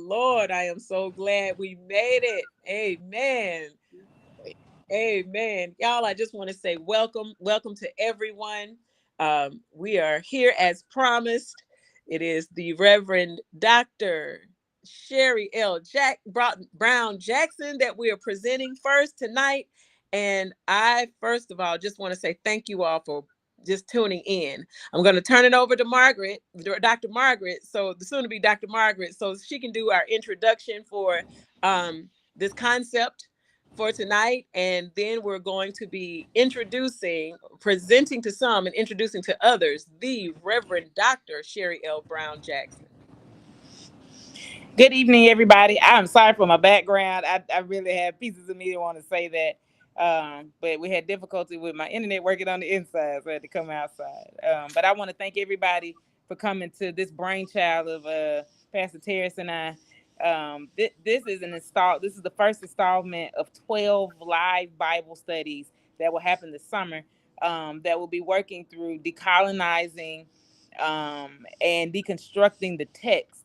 Lord. I am so glad we made it. Amen. Amen. Y'all, I just want to say welcome. Welcome to everyone. We are here as promised. It is the Reverend Dr. Sherry L. Brown Jackson that we are presenting first tonight. And I, first of all, just want to say thank you all for just tuning in. I'm going to turn it over to Margaret, Dr. Margaret, so the soon to be Dr. Margaret, so she can do our introduction for this concept for tonight, and then we're going to be presenting to some and introducing to others the Reverend Dr. Sherry L. Brown Jackson. Good evening, everybody. I'm sorry for my background. I really have pieces of me that want to say that, but we had difficulty with my internet working on the inside, so I had to come outside. But I want to thank everybody for coming to this brainchild of Pastor Terrace and I. This is This is the first installment of 12 live Bible studies that will happen this summer. That will be working through decolonizing and deconstructing the text.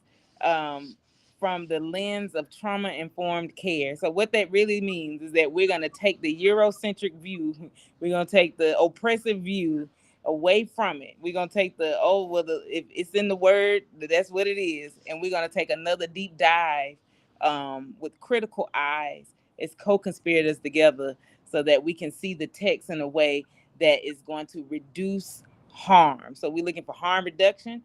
From the lens of trauma-informed care. So what that really means is that we're going to take the Eurocentric view, we're going to take the oppressive view away from it. We're going to take if it's in the word, that's what it is. And we're going to take another deep dive with critical eyes as co-conspirators together so that we can see the text in a way that is going to reduce harm. So we're looking for harm reduction.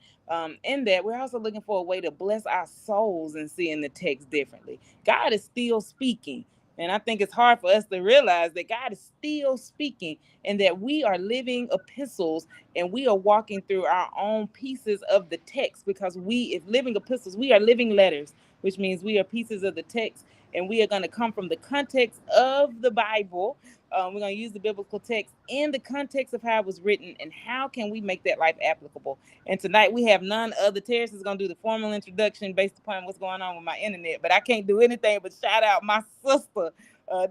In that, we're also looking for a way to bless our souls and seeing the text differently. God is still speaking. And I think it's hard for us to realize that God is still speaking and that we are living epistles and we are walking through our own pieces of the text, because if living epistles, we are living letters, which means we are pieces of the text, and we are going to come from the context of the Bible. We're going to use the biblical text in the context of how it was written and how can we make that life applicable. And tonight we have none other. Terrace is going to do the formal introduction based upon what's going on with my internet, but I can't do anything but shout out my sister,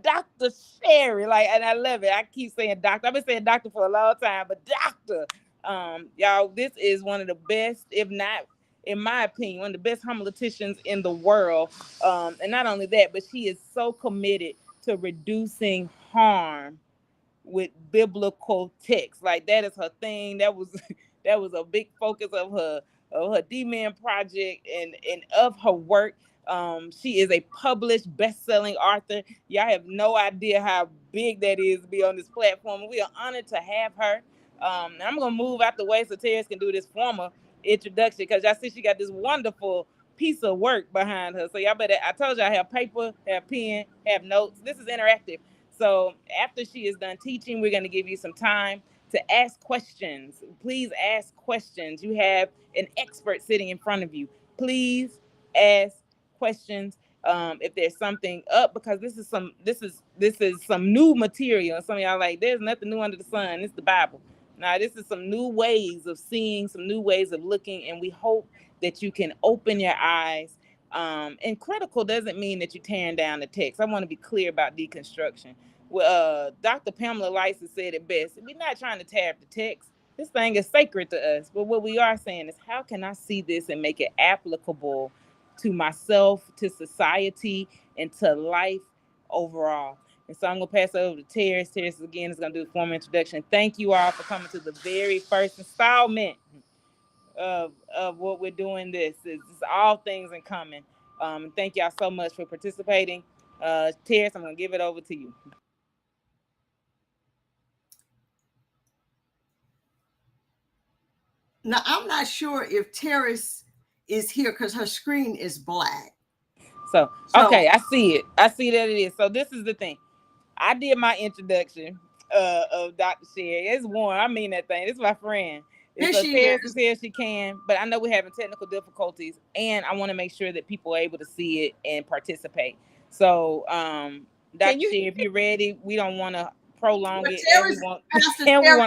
Dr. Sherry. And I love it. I keep saying doctor. I've been saying doctor for a long time, but doctor. Y'all, this is one of the best, if not, in my opinion, one of the best homileticians in the world. And not only that, but she is so committed to reducing harm with biblical text. That is her thing. That was a big focus of her D-Man project and of her work. She is a published best-selling author. Y'all have no idea how big that is to be on this platform. We are honored to have her. I'm gonna move out the way so Terrace can do this formal introduction, because y'all see she got this wonderful piece of work behind her. So y'all better, I told y'all, have paper, have pen, have notes. This is interactive. So after she is done teaching, we're going to give you some time to ask questions. Please ask questions. You have an expert sitting in front of you. Please ask questions. If there's something up, because this is some new material. Some of y'all there's nothing new under the sun. It's the Bible. Now, this is some new ways of seeing, some new ways of looking, and we hope that you can open your eyes. And critical doesn't mean that you're tearing down the text. I want to be clear about deconstruction. Dr. Pamela Lice has said it best. We're not trying to tear up the text. This thing is sacred to us. But what we are saying is, how can I see this and make it applicable to myself, to society, and to life overall? And so I'm going to pass it over to Terrace. Terrace, again, is going to do the formal introduction. Thank you all for coming to the very first installment of what we're doing. This is all things in common. Thank y'all so much for participating. Terrace, I'm going to give it over to you. Now, I'm not sure if Terrace is here because her screen is black. So, okay, I see it. I see that it is. So this is the thing. I did my introduction of Dr. Sherry. It's warm. I mean that thing. This is my friend. Here so she Terrace is. is here. She can. But I know we're having technical difficulties. And I want to make sure that people are able to see it and participate. So, Dr. Sherry, if you're ready, we don't want to prolong it. And we want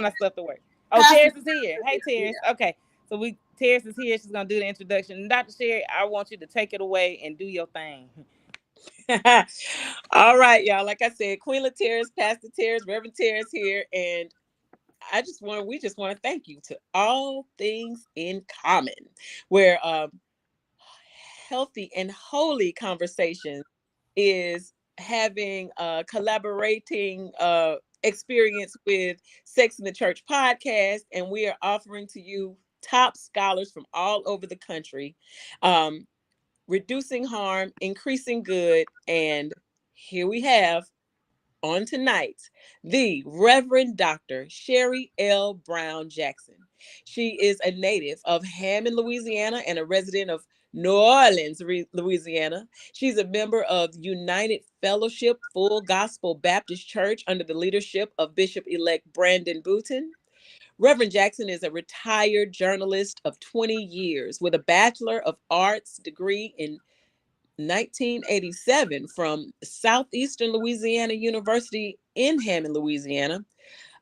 our stuff to work. Oh, Terrace is here. Hey, Terrace. Yeah. Okay. So Terrace is here. She's going to do the introduction. And Dr. Sherry, I want you to take it away and do your thing. All right, y'all. Like I said, Queen Terrace, Pastor Terrace, Reverend Terrace here. And we just want to thank you to All Things in Common, where healthy and holy conversations is having a collaborating experience with Sex in the Church podcast, and we are offering to you top scholars from all over the country, um, reducing harm, increasing good, and here we have on tonight, the Reverend Dr. Sherry L. Brown Jackson. She is a native of Hammond, Louisiana, and a resident of New Orleans, Louisiana. She's a member of United Fellowship Full Gospel Baptist Church under the leadership of Bishop elect Brandon Booten. Reverend Jackson is a retired journalist of 20 years with a Bachelor of Arts degree in 1987 from Southeastern Louisiana University in Hammond, Louisiana,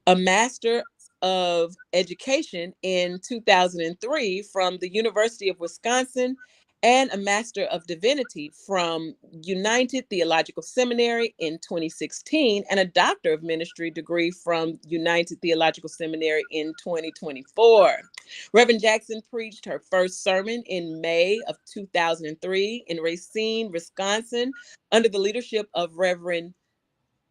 a Master of Education in 2003 from the University of Wisconsin, and a Master of Divinity from United Theological Seminary in 2016, and a Doctor of Ministry degree from United Theological Seminary in 2024. Reverend Jackson preached her first sermon in May of 2003 in Racine, Wisconsin, under the leadership of Reverend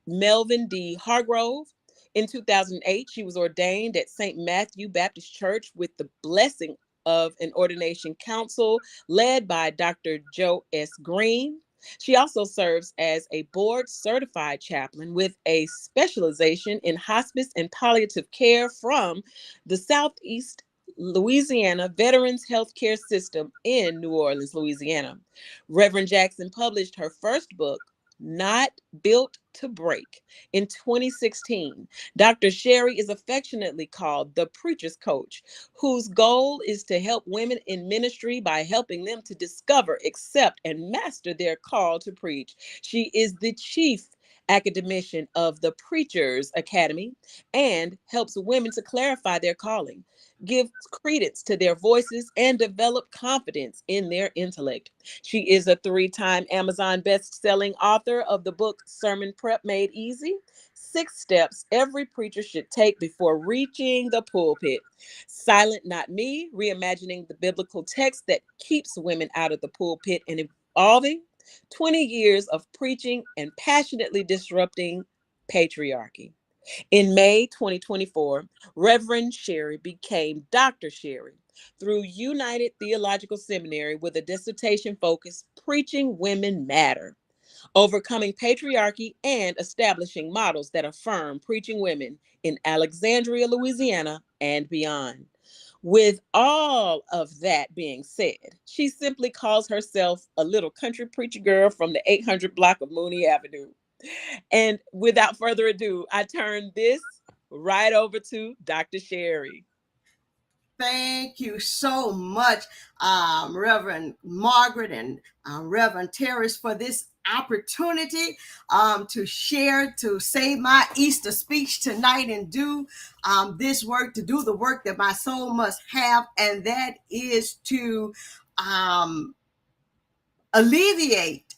Melvin D. Hargrove. In 2008, she was ordained at St. Matthew Baptist Church with the blessing of an ordination council led by Dr. Joe S. Green. She also serves as a board certified chaplain with a specialization in hospice and palliative care from the Southeast Louisiana Veterans Healthcare System in New Orleans, Louisiana. Reverend Jackson published her first book, Not Built to Break, in 2016. Dr. Sherry is affectionately called the preacher's coach, whose goal is to help women in ministry by helping them to discover, accept, and master their call to preach. She is the chief academician of the Preachers Academy and helps women to clarify their calling, give credence to their voices, and develop confidence in their intellect. She is a three-time Amazon best-selling author of the book Sermon Prep Made Easy: 6 Steps Every Preacher Should Take Before Reaching the Pulpit. Silent Not Me: Reimagining the Biblical Text That Keeps Women Out of the Pulpit and Evolving. 20 Years of Preaching and Passionately Disrupting Patriarchy. In May 2024, Reverend Sherry became Dr. Sherry through United Theological Seminary with a dissertation focus, Preaching Women Matter, Overcoming Patriarchy and Establishing Models That Affirm Preaching Women in Alexandria, Louisiana, and beyond. With all of that being said, she simply calls herself a little country preacher girl from the 800 block of Mooney Avenue. And without further ado, I turn this right over to Dr. Sherry. Thank you so much, Reverend Margaret and Reverend Terrace, for this opportunity to share, to say my Easter speech tonight and do this work, to do the work that my soul must have, and that is to alleviate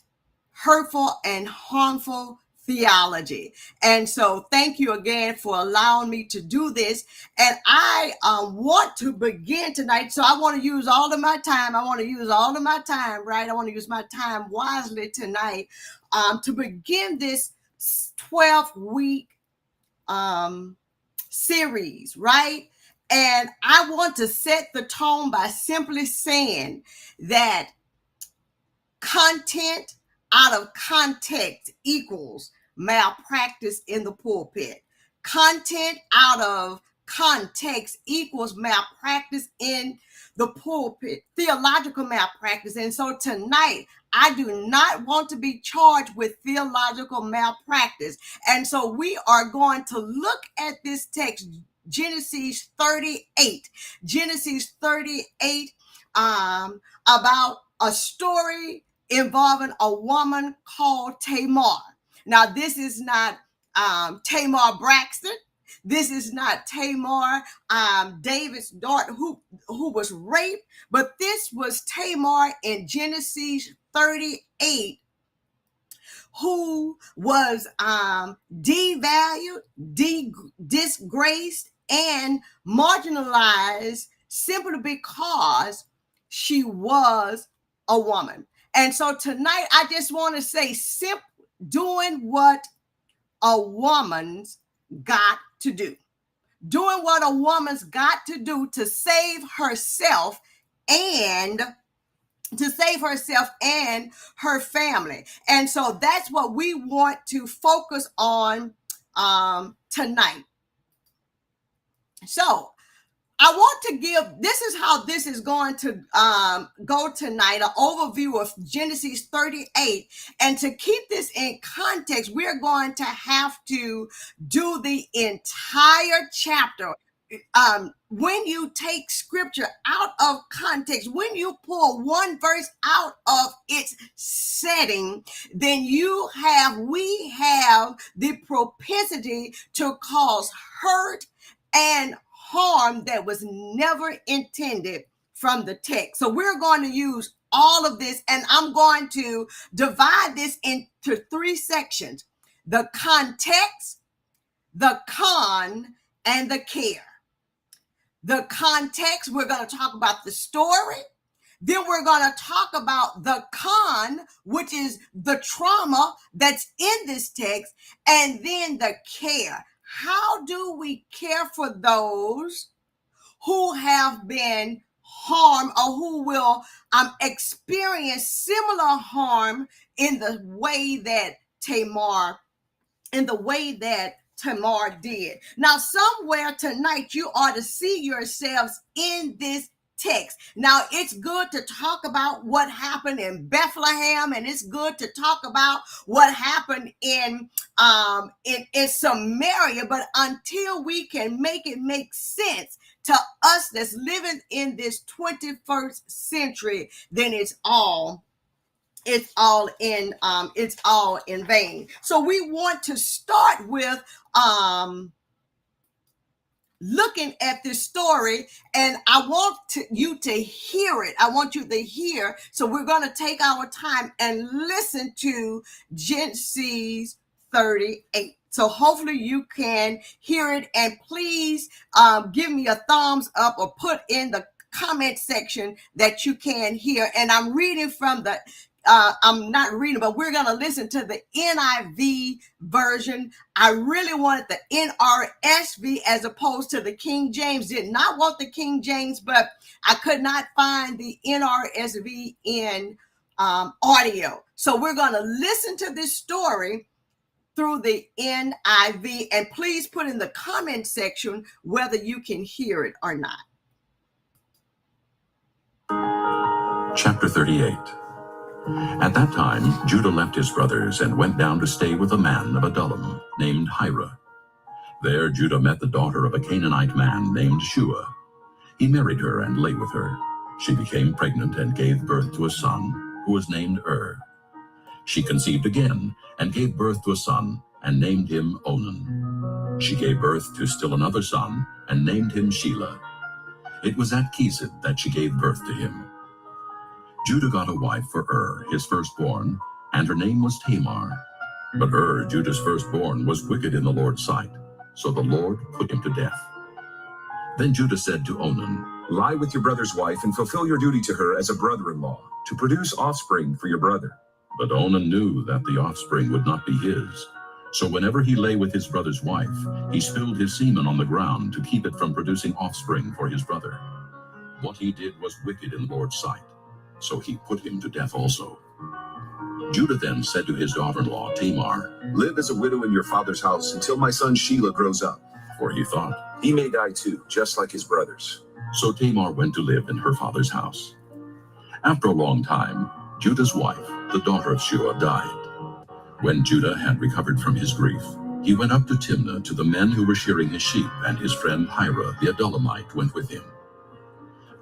hurtful and harmful theology. And so thank you again for allowing me to do this. And I want to begin tonight. So I want to use all of my time. Right? I want to use my time wisely tonight to begin this 12-week series, right? And I want to set the tone by simply saying that content out of context equals malpractice in the pulpit. Content out of context equals malpractice in the pulpit, theological malpractice. And so tonight, I do not want to be charged with theological malpractice. And so we are going to look at this text, Genesis 38. Genesis 38, about a story involving a woman called Tamar. Now, this is not Tamar Braxton. This is not Tamar, David's daughter who was raped, but this was Tamar in Genesis 38, who was devalued, disgraced, and marginalized simply because she was a woman. And so tonight, I just want to say, doing what a woman's got to do. Doing what a woman's got to do to save herself and her family. And so that's what we want to focus on tonight. So I want to this is how this is going to go tonight, an overview of Genesis 38. And to keep this in context, we're going to have to do the entire chapter. When you take scripture out of context, when you pull one verse out of its setting, then we have the propensity to cause hurt and harm that was never intended from the text. So we're going to use all of this, and I'm going to divide this into 3 sections: the context, the con, and the care. The context, we're going to talk about the story. Then we're going to talk about the con, which is the trauma that's in this text, and then the care. How do we care for those who have been harmed or who will experience similar harm in the way that Tamar did? Now, somewhere tonight, you ought to see yourselves in this text. Now, it's good to talk about what happened in Bethlehem, and it's good to talk about what happened in Samaria, but until we can make it make sense to us that's living in this 21st century, then it's all in vain. So we want to start with looking at this story, and I want you to hear it. I want you to hear. So we're going to take our time and listen to Genesis 38. So hopefully you can hear it, and please give me a thumbs up or put in the comment section that you can hear. And I'm reading from the I'm not reading, but we're going to listen to the NIV version. I really wanted the NRSV as opposed to the King James. Did not want the King James, but I could not find the NRSV in audio. So we're going to listen to this story through the NIV, and please put in the comment section whether you can hear it or not. Chapter 38. At that time, Judah left his brothers and went down to stay with a man of Adullam named Hira. There Judah met the daughter of a Canaanite man named Shua. He married her and lay with her. She became pregnant and gave birth to a son, who was named She conceived again and gave birth to a son and named him Onan. She gave birth to still another son and named him Shelah. It was at Kesed that she gave birth to him. Judah got a wife for his firstborn, and her name was Tamar. But Judah's firstborn, was wicked in the Lord's sight, so the Lord put him to death. Then Judah said to Onan, "Lie with your brother's wife and fulfill your duty to her as a brother-in-law, to produce offspring for your brother." But Onan knew that the offspring would not be his. So whenever he lay with his brother's wife, he spilled his semen on the ground to keep it from producing offspring for his brother. What he did was wicked in the Lord's sight, so he put him to death also. Judah then said to his daughter-in-law Tamar, "Live as a widow in your father's house until my son Shelah grows up." For he thought, "He may die too, just like his brothers." So Tamar went to live in her father's house. After a long time, Judah's wife, the daughter of Shua, died. When Judah had recovered from his grief, he went up to Timnah to the men who were shearing his sheep, and his friend Hira the Adullamite went with him.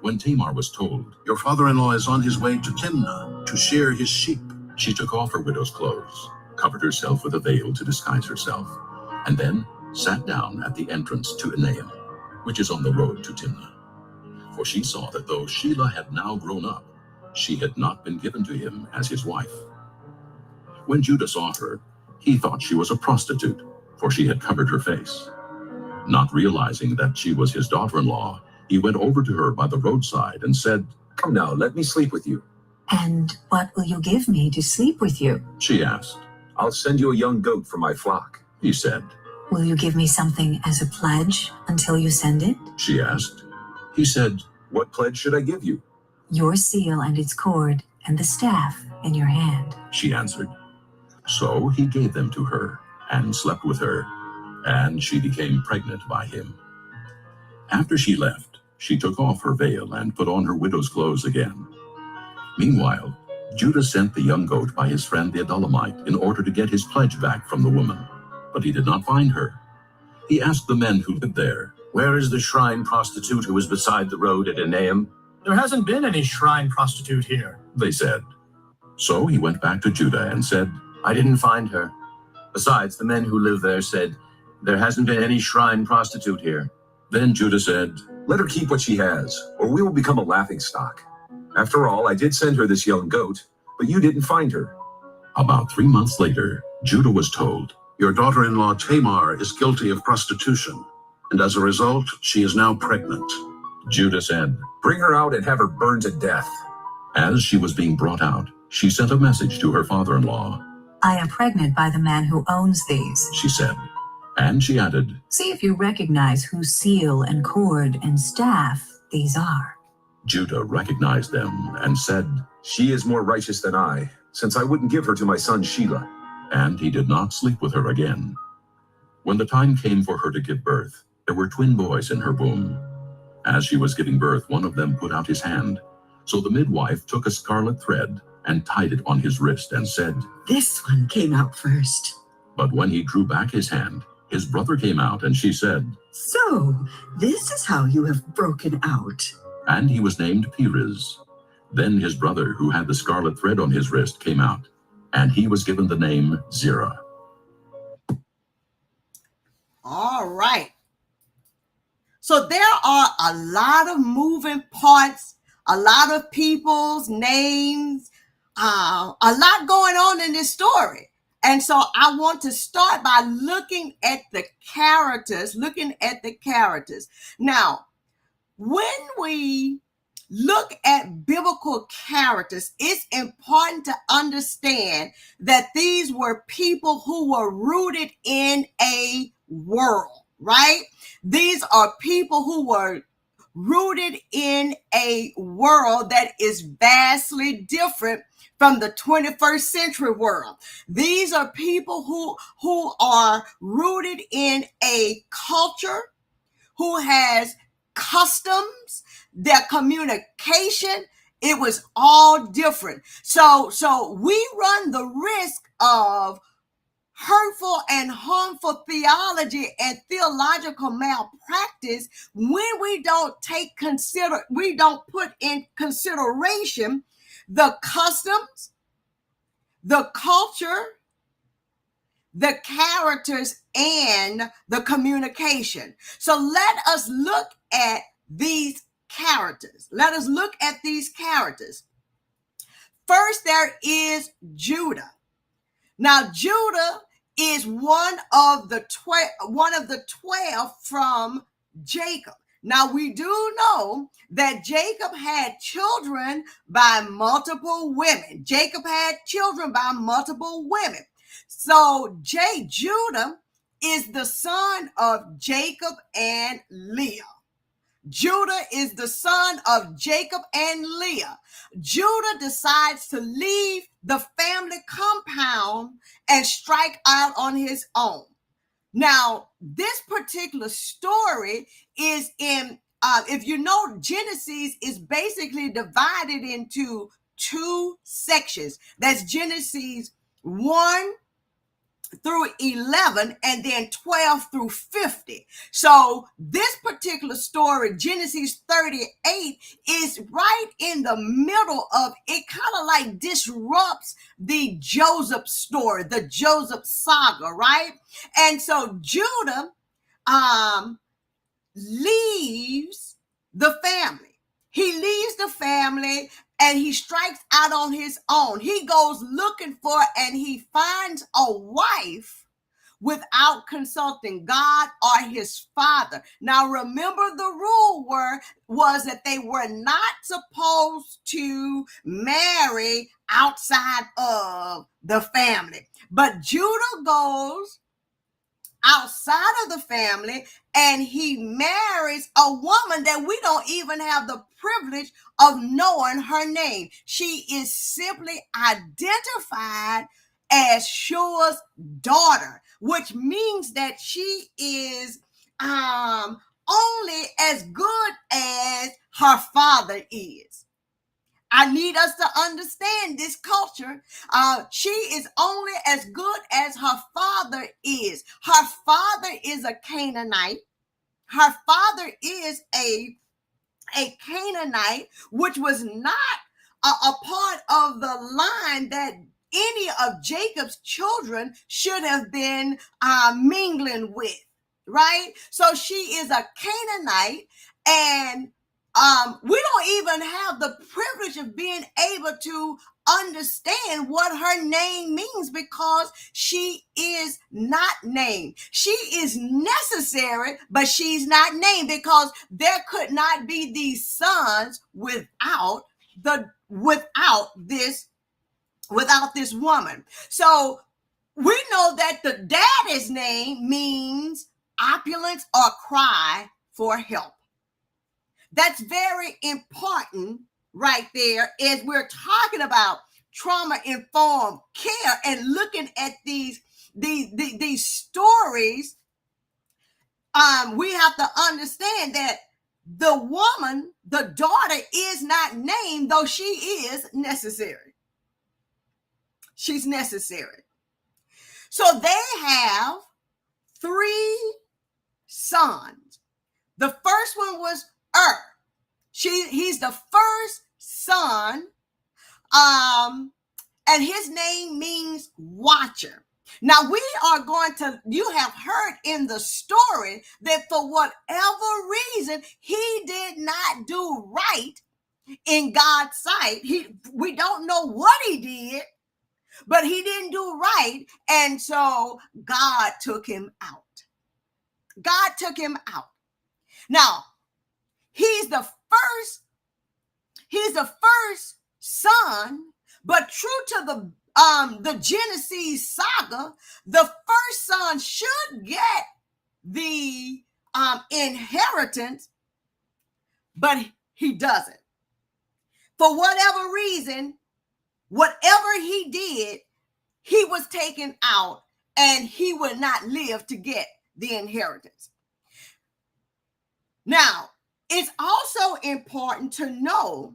When Tamar was told, "Your father-in-law is on his way to Timnah to shear his sheep," she took off her widow's clothes, covered herself with a veil to disguise herself, and then sat down at the entrance to Enaim, which is on the road to Timnah. For she saw that though Shelah had now grown up, she had not been given to him as his wife. When Judah saw her, he thought she was a prostitute, for she had covered her face. Not realizing that she was his daughter-in-law, he went over to her by the roadside and said, "Come now, let me sleep with you." And what will you give me to sleep with you? She asked. I'll send you a young goat from my flock, he said. Will you give me something as a pledge until you send it? She asked. He said, What pledge should I give you? Your seal and its cord and the staff in your hand, she answered. So he gave them to her and slept with her, and she became pregnant by him. After she left, she took off her veil and put on her widow's clothes again. Meanwhile, Judah sent the young goat by his friend the Adullamite in order to get his pledge back from the woman, but he did not find her. He asked the men who lived there, Where is the shrine prostitute who was beside the road at Enaim? There hasn't been any shrine prostitute here, they said. So he went back to Judah and said, I didn't find her. Besides, the men who live there said, There hasn't been any shrine prostitute here. Then Judah said, Let her keep what she has, or we will become a laughingstock. After all, I did send her this young goat, but you didn't find her. About 3 months later, Judah was told, Your daughter-in-law Tamar is guilty of prostitution, and as a result, she is now pregnant. Judah said, Bring her out and have her burned to death. As she was being brought out, she sent a message to her father-in-law. I am pregnant by the man who owns these, she said. And she added, See if you recognize whose seal and cord and staff these are. Judah recognized them and said, She is more righteous than I, since I wouldn't give her to my son Shelah. And he did not sleep with her again. When the time came for her to give birth, there were twin boys in her womb. As she was giving birth, one of them put out his hand. So the midwife took a scarlet thread and tied it on his wrist and said, This one came out first. But when he drew back his hand, his brother came out, and she said, So, this is how you have broken out. And he was named Perez. Then his brother, who had the scarlet thread on his wrist, came out, and he was given the name Zerah. All right. So there are a lot of moving parts, a lot of people's names, a lot going on in this story. And so I want to start by looking at the characters. Now, when we look at biblical characters, it's important to understand that these were people who were rooted in a world, right? These are people who were rooted in a world that is vastly different from the 21st century world. These are people who are rooted in a culture, who has customs, their communication, it was all different. So we run the risk of hurtful and harmful theology and theological malpractice when we don't put in consideration the customs, the culture, the characters, and the communication. So let us look at these characters. First, there is Judah. Now, Judah is one of the 12 from Jacob. Now, we do know that Jacob had children by multiple women. So Judah is the son of Jacob and Leah. Judah decides to leave the family compound and strike out on his own. Now, this particular story is in, if you know, Genesis is basically divided into two sections. That's Genesis 1 through 11 and then 12 through 50. So this particular story, Genesis 38, is right in the middle of it, kind of like disrupts the Joseph story, the Joseph saga, right? And so Judah leaves the family. He leaves the family and he strikes out on his own. He goes looking for and he finds a wife without consulting God or his father. Now remember, the rule was that they were not supposed to marry outside of the family. But Judah goes outside of the family and he marries a woman that we don't even have the privilege of knowing her name. She is simply identified as Shua's daughter, which means that she is only as good as her father is. I need us to understand this culture. She is only as good as her father is. Her father is a Canaanite. Her father is a Canaanite, which was not a part of the line that any of Jacob's children should have been mingling with, right? So she is a Canaanite, and we don't even have the privilege of being able to understand what her name means because she is not named. She is necessary, but she's not named because there could not be these sons without this woman. So we know that the daddy's name means opulence or cry for help. That's very important right there as we're talking about trauma-informed care and looking at these stories. We have to understand that the woman, the daughter, is not named, though she is necessary. She's necessary. So they have 3 sons. The first one was he's the first son, and his name means watcher. Now you have heard in the story that for whatever reason, he did not do right in God's sight. We don't know what he did, but he didn't do right. And so God took him out. God took him out. Now, he's the first son, but true to the Genesis saga, the first son should get the inheritance, but he doesn't. For whatever reason, whatever he did, he was taken out and he would not live to get the inheritance. Now, it's also important to know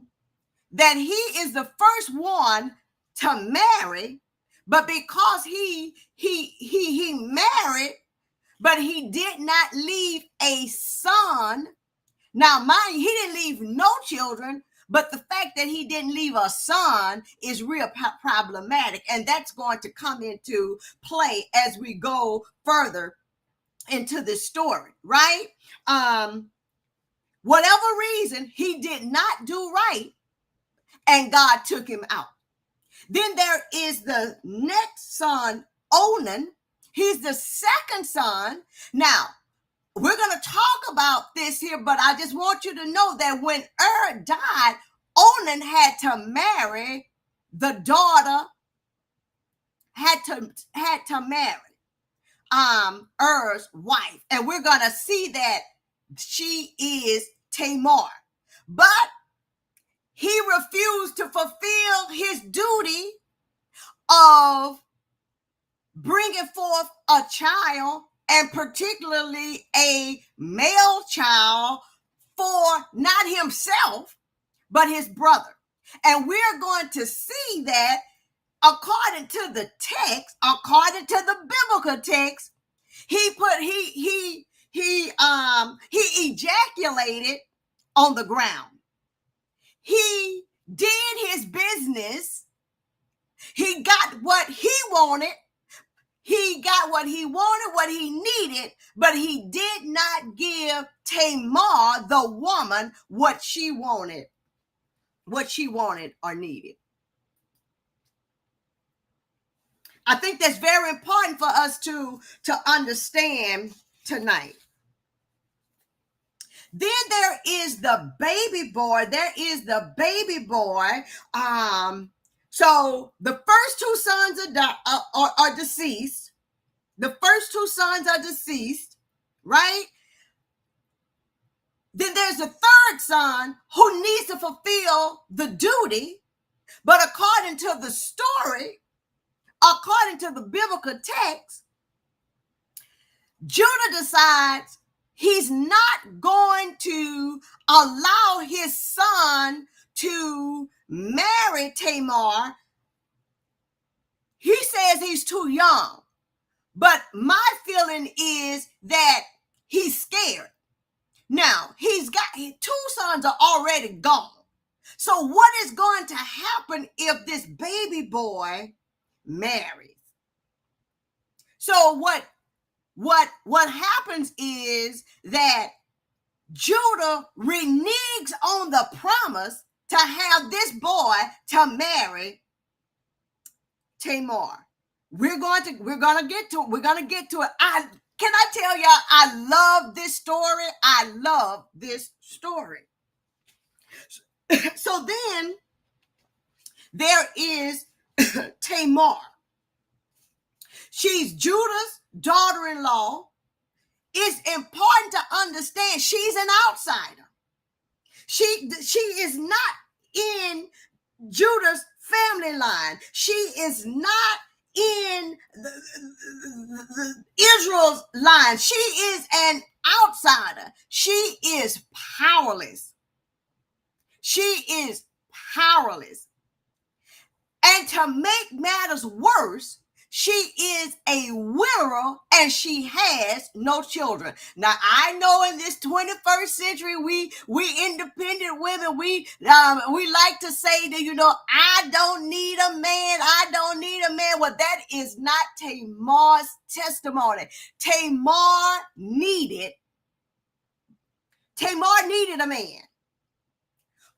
that he is the first one to marry, but because he married, but he did not leave a son. Now, mind you, he didn't leave no children, but the fact that he didn't leave a son is real problematic, and that's going to come into play as we go further into this story, right? Whatever reason, he did not do right, and God took him out. Then there is the next son, Onan. He's the second son. Now, we're going to talk about this here, but I just want you to know that when died, Onan had to marry the daughter, had to marry wife. And we're going to see that she is Tamar. But he refused to fulfill his duty of bringing forth a child, and particularly a male child, for not himself, but his brother. And we're going to see that according to the text, according to the biblical text, he ejaculated on the ground. He did his business. He got what he wanted. He got what he wanted, what he needed, but he did not give Tamar, the woman, what she wanted or needed. I think that's very important for us to understand tonight. Then there is the baby boy. So the first two sons are deceased. The first two sons are deceased, right? Then there's a third son who needs to fulfill the duty. But according to the story, according to the biblical text, Judah decides he's not going to allow his son to marry Tamar. He says he's too young. But my feeling is that he's scared. Now, he's got two sons are already gone. So what is going to happen if this baby boy marries? So what happens is that Judah reneges on the promise to have this boy to marry Tamar. We're gonna get to it. Can I tell y'all, I love this story. I love this story. So then there is Tamar. She's Judah's daughter-in-law. It's important to understand she's an outsider. She is not in Judah's family line. She is not in the Israel's line. She is an outsider. She is powerless. She is powerless. And to make matters worse, she is a widower and she has no children. Now, I know in this 21st century, we independent women, we like to say that, I don't need a man. I don't need a man. Well, that is not Tamar's testimony. Tamar needed a man.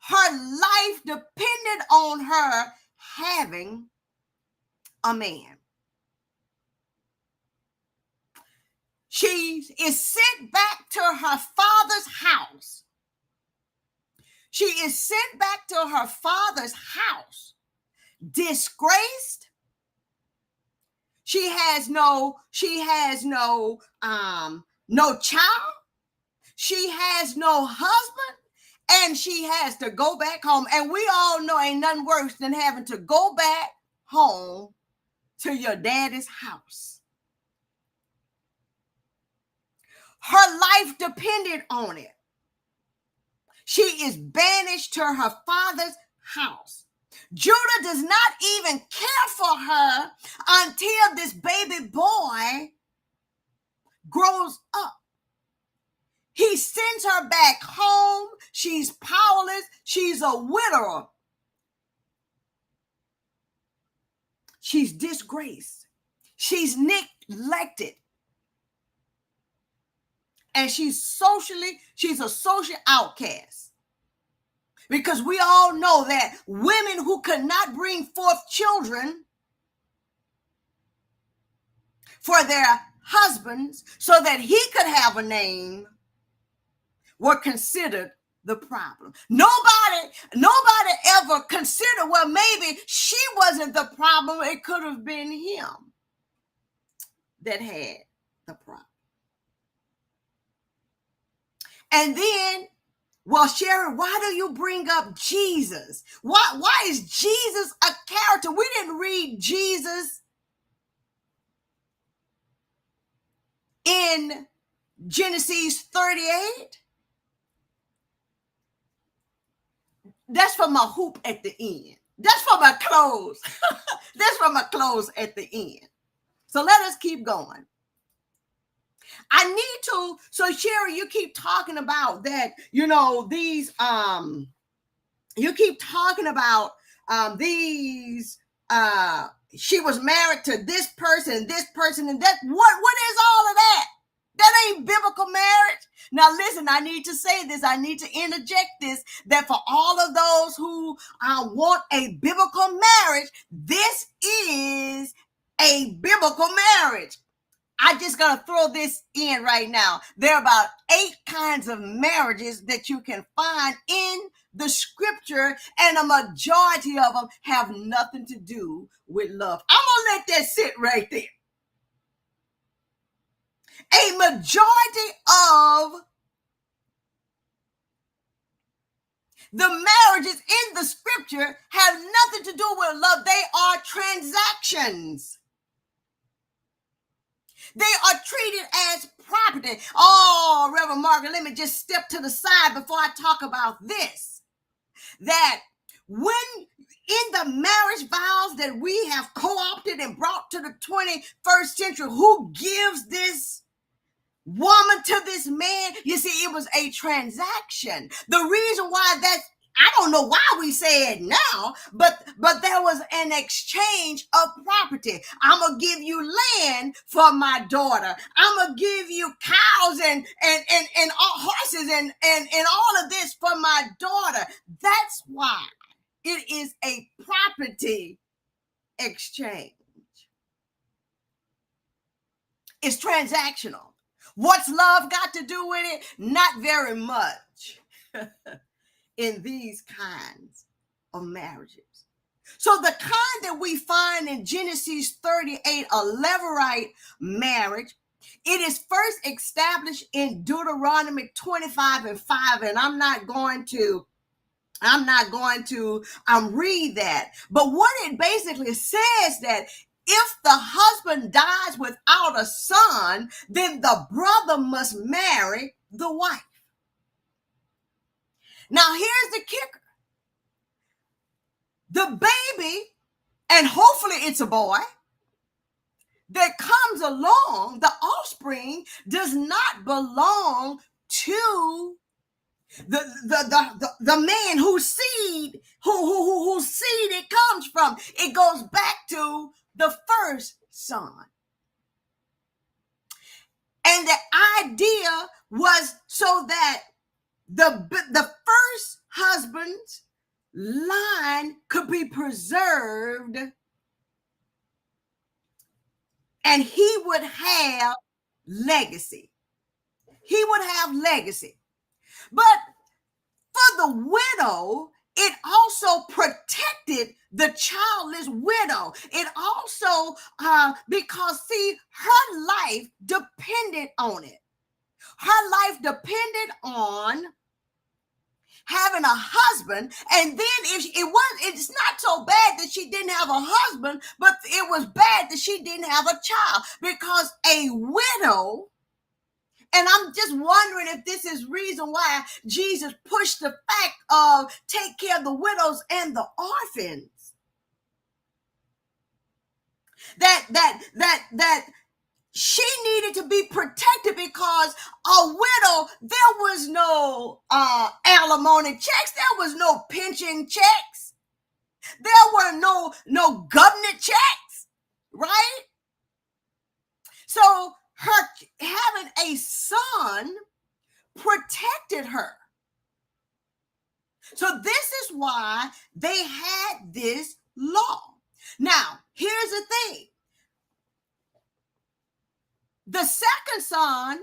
Her life depended on her having a man. She is sent back to her father's house. She is sent back to her father's house, disgraced. She has no child. She has no husband, and she has to go back home. And we all know ain't nothing worse than having to go back home to your daddy's house. Her life depended on it. She is banished to her father's house. Judah does not even care for her until this baby boy grows up. He sends her back home. She's powerless. She's a widower. She's disgraced. She's neglected. And she's a social outcast. Because we all know that women who could not bring forth children for their husbands so that he could have a name were considered the problem. Nobody ever considered, well, maybe she wasn't the problem. It could have been him that had the problem. And then, well, Sharon, why do you bring up Jesus? Why is Jesus a character? We didn't read Jesus in Genesis 38. That's for my hoop at the end. That's for my clothes. That's for my clothes at the end. So let us keep going. I need to, so Sherry, you keep talking about that, these, you keep talking about these, she was married to this person, and that, what is all of that? That ain't biblical marriage. Now listen, I need to say this, I need to interject this, that for all of those who want a biblical marriage, this is a biblical marriage. I just gotta throw this in right now. There are about 8 kinds of marriages that you can find in the scripture, and a majority of them have nothing to do with love. I'm gonna let that sit right there. A majority of the marriages in the scripture have nothing to do with love. They are transactions. They are treated as property. Oh, Reverend Margaret, let me just step to the side before I talk about this. That when in the marriage vows that we have co-opted and brought to the 21st century, who gives this woman to this man? You see, it was a transaction. The reason why I don't know why we say it now, but there was an exchange of property. I'm gonna give you land for my daughter. I'm gonna give you cows and horses and all of this for my daughter. That's why it is a property exchange. It's transactional. What's love got to do with it? Not very much. In these kinds of marriages. So the kind that we find in Genesis 38, a Levirate marriage, it is first established in Deuteronomy 25:5, and I'm not going to read that. But what it basically says that if the husband dies without a son, then the brother must marry the wife. Now, here's the kicker. The baby, and hopefully it's a boy, that comes along, the offspring, does not belong to the man whose seed it comes from. It goes back to the first son. And the idea was so that the first husband's line could be preserved, and he would have legacy. He would have legacy. But for the widow, it also protected the childless widow. It also, because see, her life depended on it. Her life depended on having a husband, and then it's not so bad that she didn't have a husband, but it was bad that she didn't have a child, because a widow, and I'm just wondering if this is reason why Jesus pushed the fact of take care of the widows and the orphans. That she needed to be protected, because a widow, there was no alimony checks, there was no pension checks, there were no government checks, right? So her having a son protected her. So this is why they had this law. Now, here's the thing. The second son,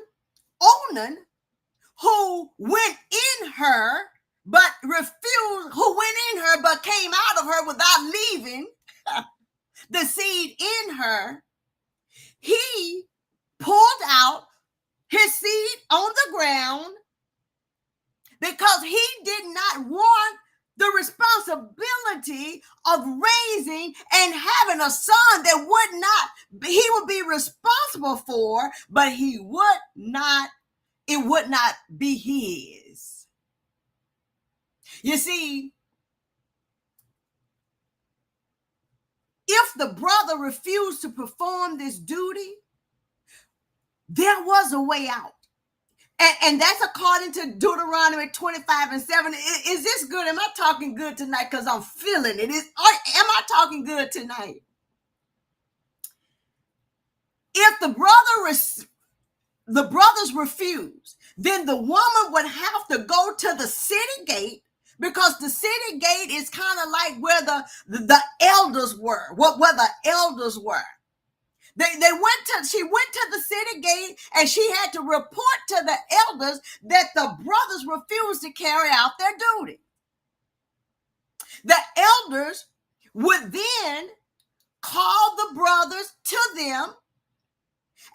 Onan, who went in her but refused, who went in her but came out of her without leaving the seed in her, he pulled out his seed on the ground because he did not want the responsibility of raising and having a son that he would be responsible for, but it would not be his. You see, if the brother refused to perform this duty, there was a way out. And that's according to Deuteronomy 25:7. Is this good? Am I talking good tonight? Because I'm feeling it. Am I talking good tonight? If the brothers refuse, then the woman would have to go to the city gate, because the city gate is kind of like where the elders were, where the elders were. She went to the city gate, and she had to report to the elders that the brothers refused to carry out their duty. The elders would then call the brothers to them,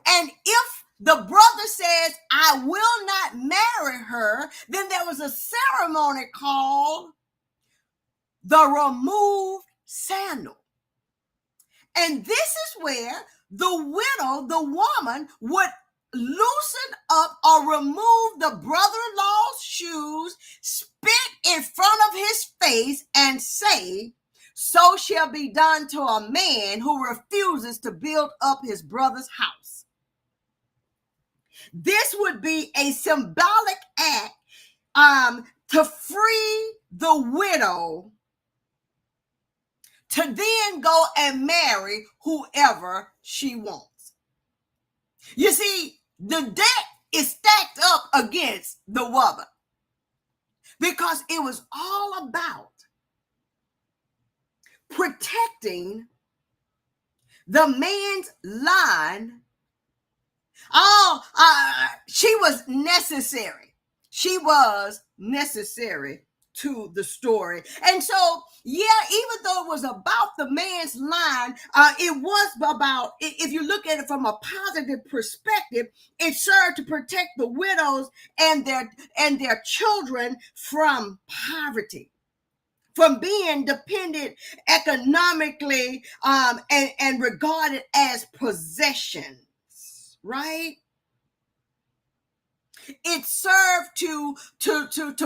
and if the brother says, I will not marry her, then there was a ceremony called the removed sandal. And this is where the widow, the woman, would loosen up or remove the brother-in-law's shoes, spit in front of his face, and say, so shall be done to a man who refuses to build up his brother's house. This would be a symbolic act to free the widow to then go and marry whoever she wants. You see, the debt is stacked up against the woman because it was all about protecting the man's line. She was necessary. She was necessary to the story. And so, yeah, even though it was about the man's line, it was about, if you look at it from a positive perspective, it served to protect the widows and their children from poverty, from being dependent economically and regarded as possessions, right? It served to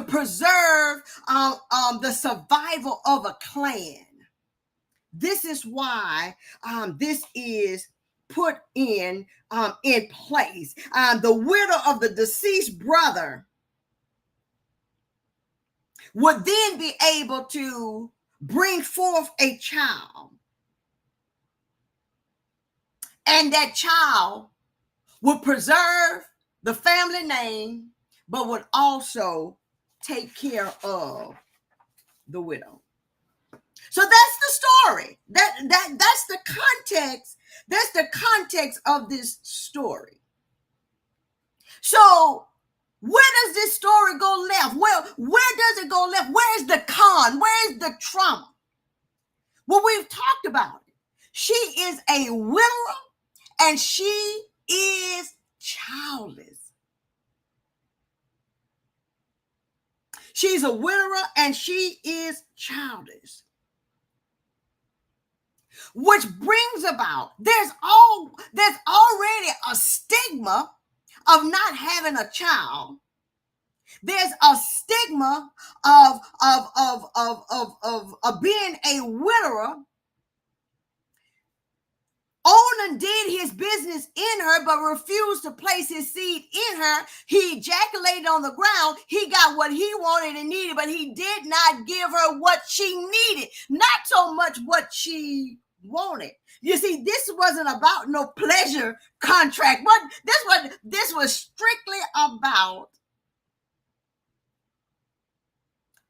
preserve the survival of a clan. This is why this is put in place. The widow of the deceased brother would then be able to bring forth a child, and that child would preserve the family name, but would also take care of the widow. So that's the story. That's the context. That's the context of this story. So where does this story go left? Well, where does it go left? Where is the con? Where is the trauma? Well, we've talked about it. She is a widower and she is childless. She's a widower and she is childless. Which brings about, there's already a stigma of not having a child. There's a stigma of being a widower. Onan did his business in her, but refused to place his seed in her. He ejaculated on the ground. He got what he wanted and needed, but he did not give her what she needed. Not so much what she wanted. You see, this wasn't about no pleasure contract. This was strictly about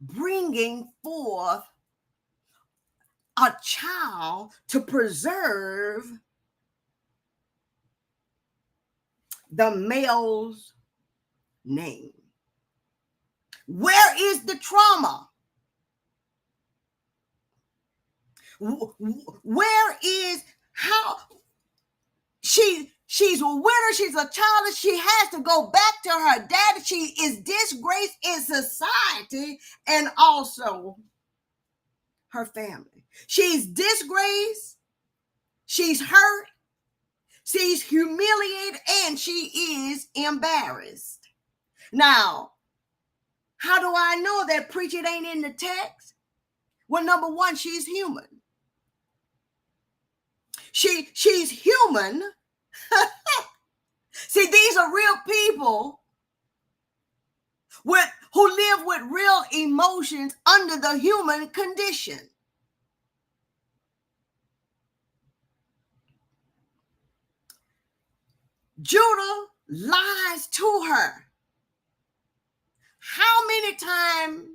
bringing forth a child to preserve the male's name. Where is the trauma? Where is how she's a widow, she's a child, she has to go back to her dad. She is disgraced in society and also her family. She's disgraced, she's hurt, she's humiliated, and she is embarrassed. Now, how do I know that, preach, it ain't in the text? Well, number one, she's human. She's human. See, these are real people who live with real emotions under the human condition. Judah lies to her. How many times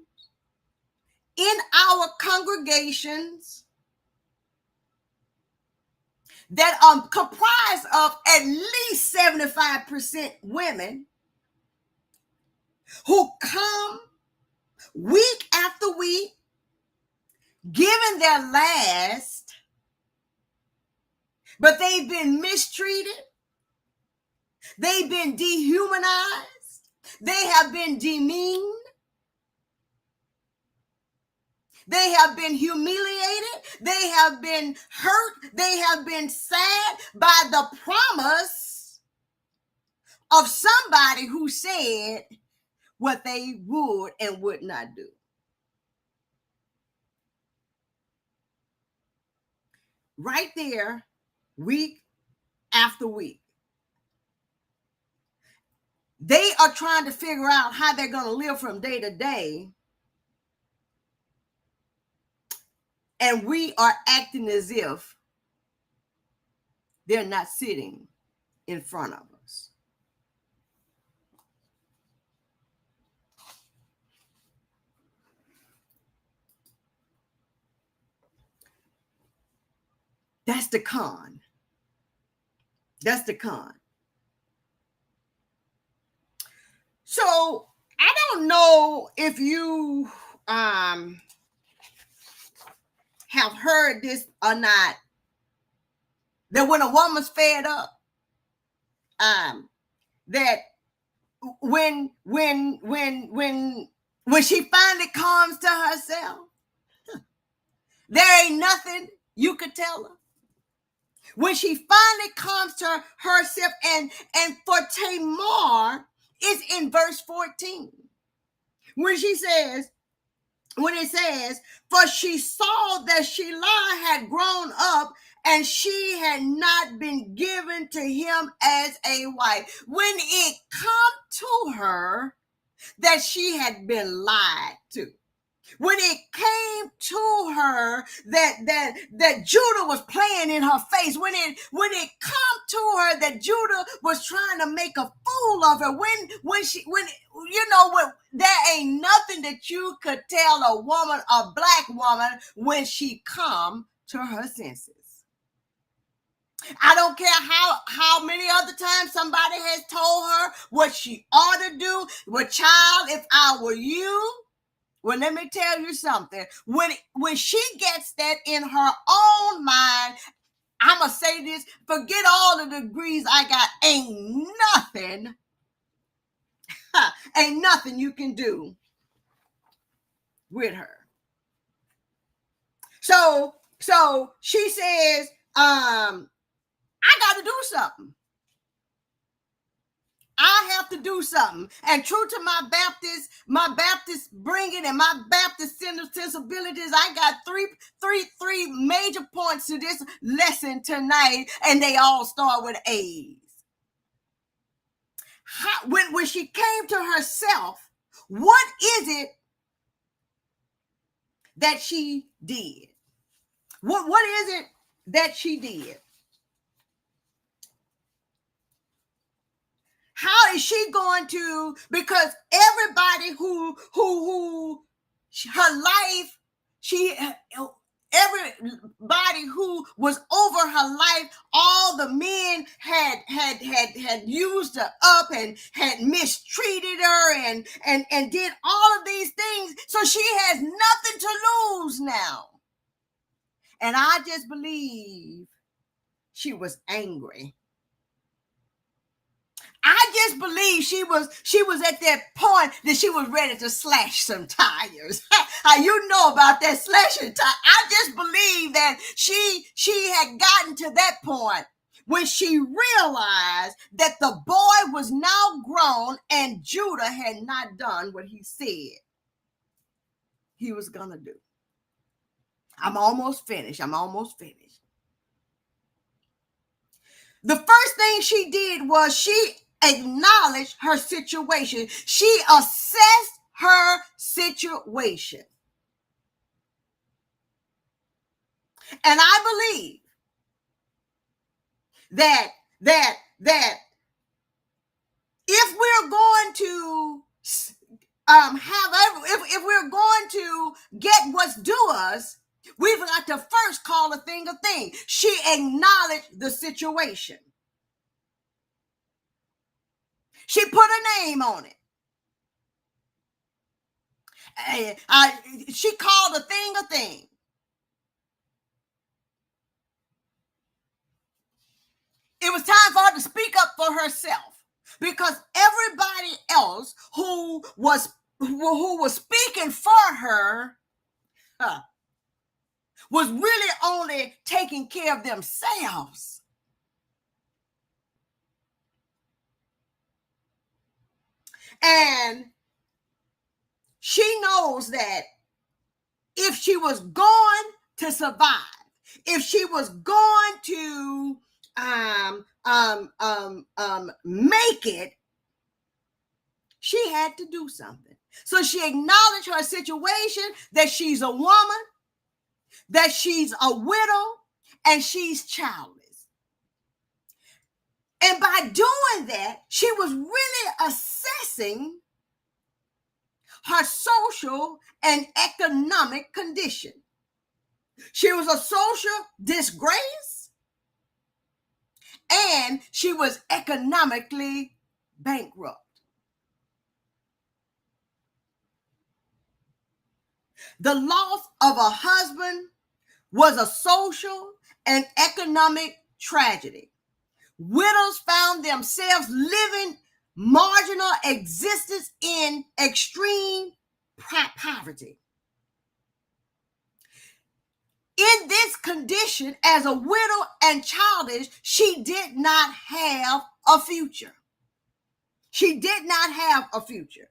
in our congregations that are comprised of at least 75% women who come week after week, giving their last, but they've been mistreated. They've been dehumanized. They have been demeaned. They have been humiliated. They have been hurt. They have been sad by the promise of somebody who said what they would and would not do. Right there, week after week. They are trying to figure out how they're going to live from day to day. And we are acting as if they're not sitting in front of us. That's the con. That's the con. So I don't know if you have heard this or not, that when a woman's fed up, that when she finally comes to herself, there ain't nothing you could tell her. When she finally comes to herself, and for Tamar, it's in verse 14. When it says, for she saw that Shelah had grown up and she had not been given to him as a wife. When it come to her that she had been lied to. When it came to her that Judah was playing in her face, when it come to her that Judah was trying to make a fool of her, when there ain't nothing that you could tell a woman, a black woman, when she come to her senses. I don't care how many other times somebody has told her what she ought to do. Well, child, if I were you, well, let me tell you something. When she gets that in her own mind, I'm going to say this, forget all the degrees I got, ain't nothing you can do with her. So she says, I got to do something. I have to do something. And true to my Baptist bringing and my Baptist sensibilities, I got three major points to this lesson tonight, and they all start with A's. When she came to herself, what is it that she did? What is it that she did? How is she going to, because everybody who her life, everybody who was over her life, all the men had used her up and had mistreated her and did all of these things. So she has nothing to lose now. And I just believe she was angry. I just believe she was at that point that she was ready to slash some tires. You know about that slashing tire. I just believe that she had gotten to that point when she realized that the boy was now grown and Judah had not done what he said he was going to do. I'm almost finished. The first thing she did was she acknowledged her situation. She assessed her situation. And I believe that if we're going to if we're going to get what's due us, We've got to first call a thing a thing. She acknowledged the situation. She put a name on it. She called a thing a thing. It was time for her to speak up for herself, because everybody else who was speaking for her was really only taking care of themselves. And she knows that if she was going to survive, if she was going to make it, she had to do something. So she acknowledged her situation, that she's a woman, that she's a widow, and she's childless. And by doing that, she was really assessing her social and economic condition. She was a social disgrace, and she was economically bankrupt. The loss of a husband was a social and economic tragedy. Widows found themselves living marginal existence in extreme poverty. In this condition, as a widow and childish, she did not have a future. She did not have a future.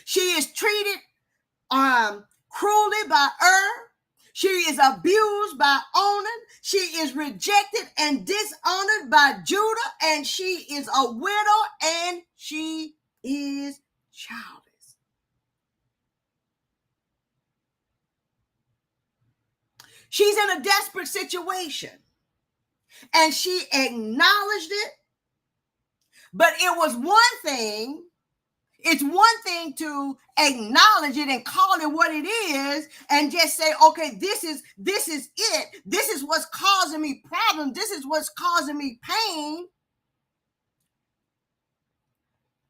She is treated cruelly by She is abused by Onan. She is rejected and dishonored by Judah, and she is a widow, and she is childless. She's in a desperate situation, and she acknowledged it. But it was one thing. It's one thing to acknowledge it and call it what it is and just say, okay, this is it. This is what's causing me problems. This is what's causing me pain.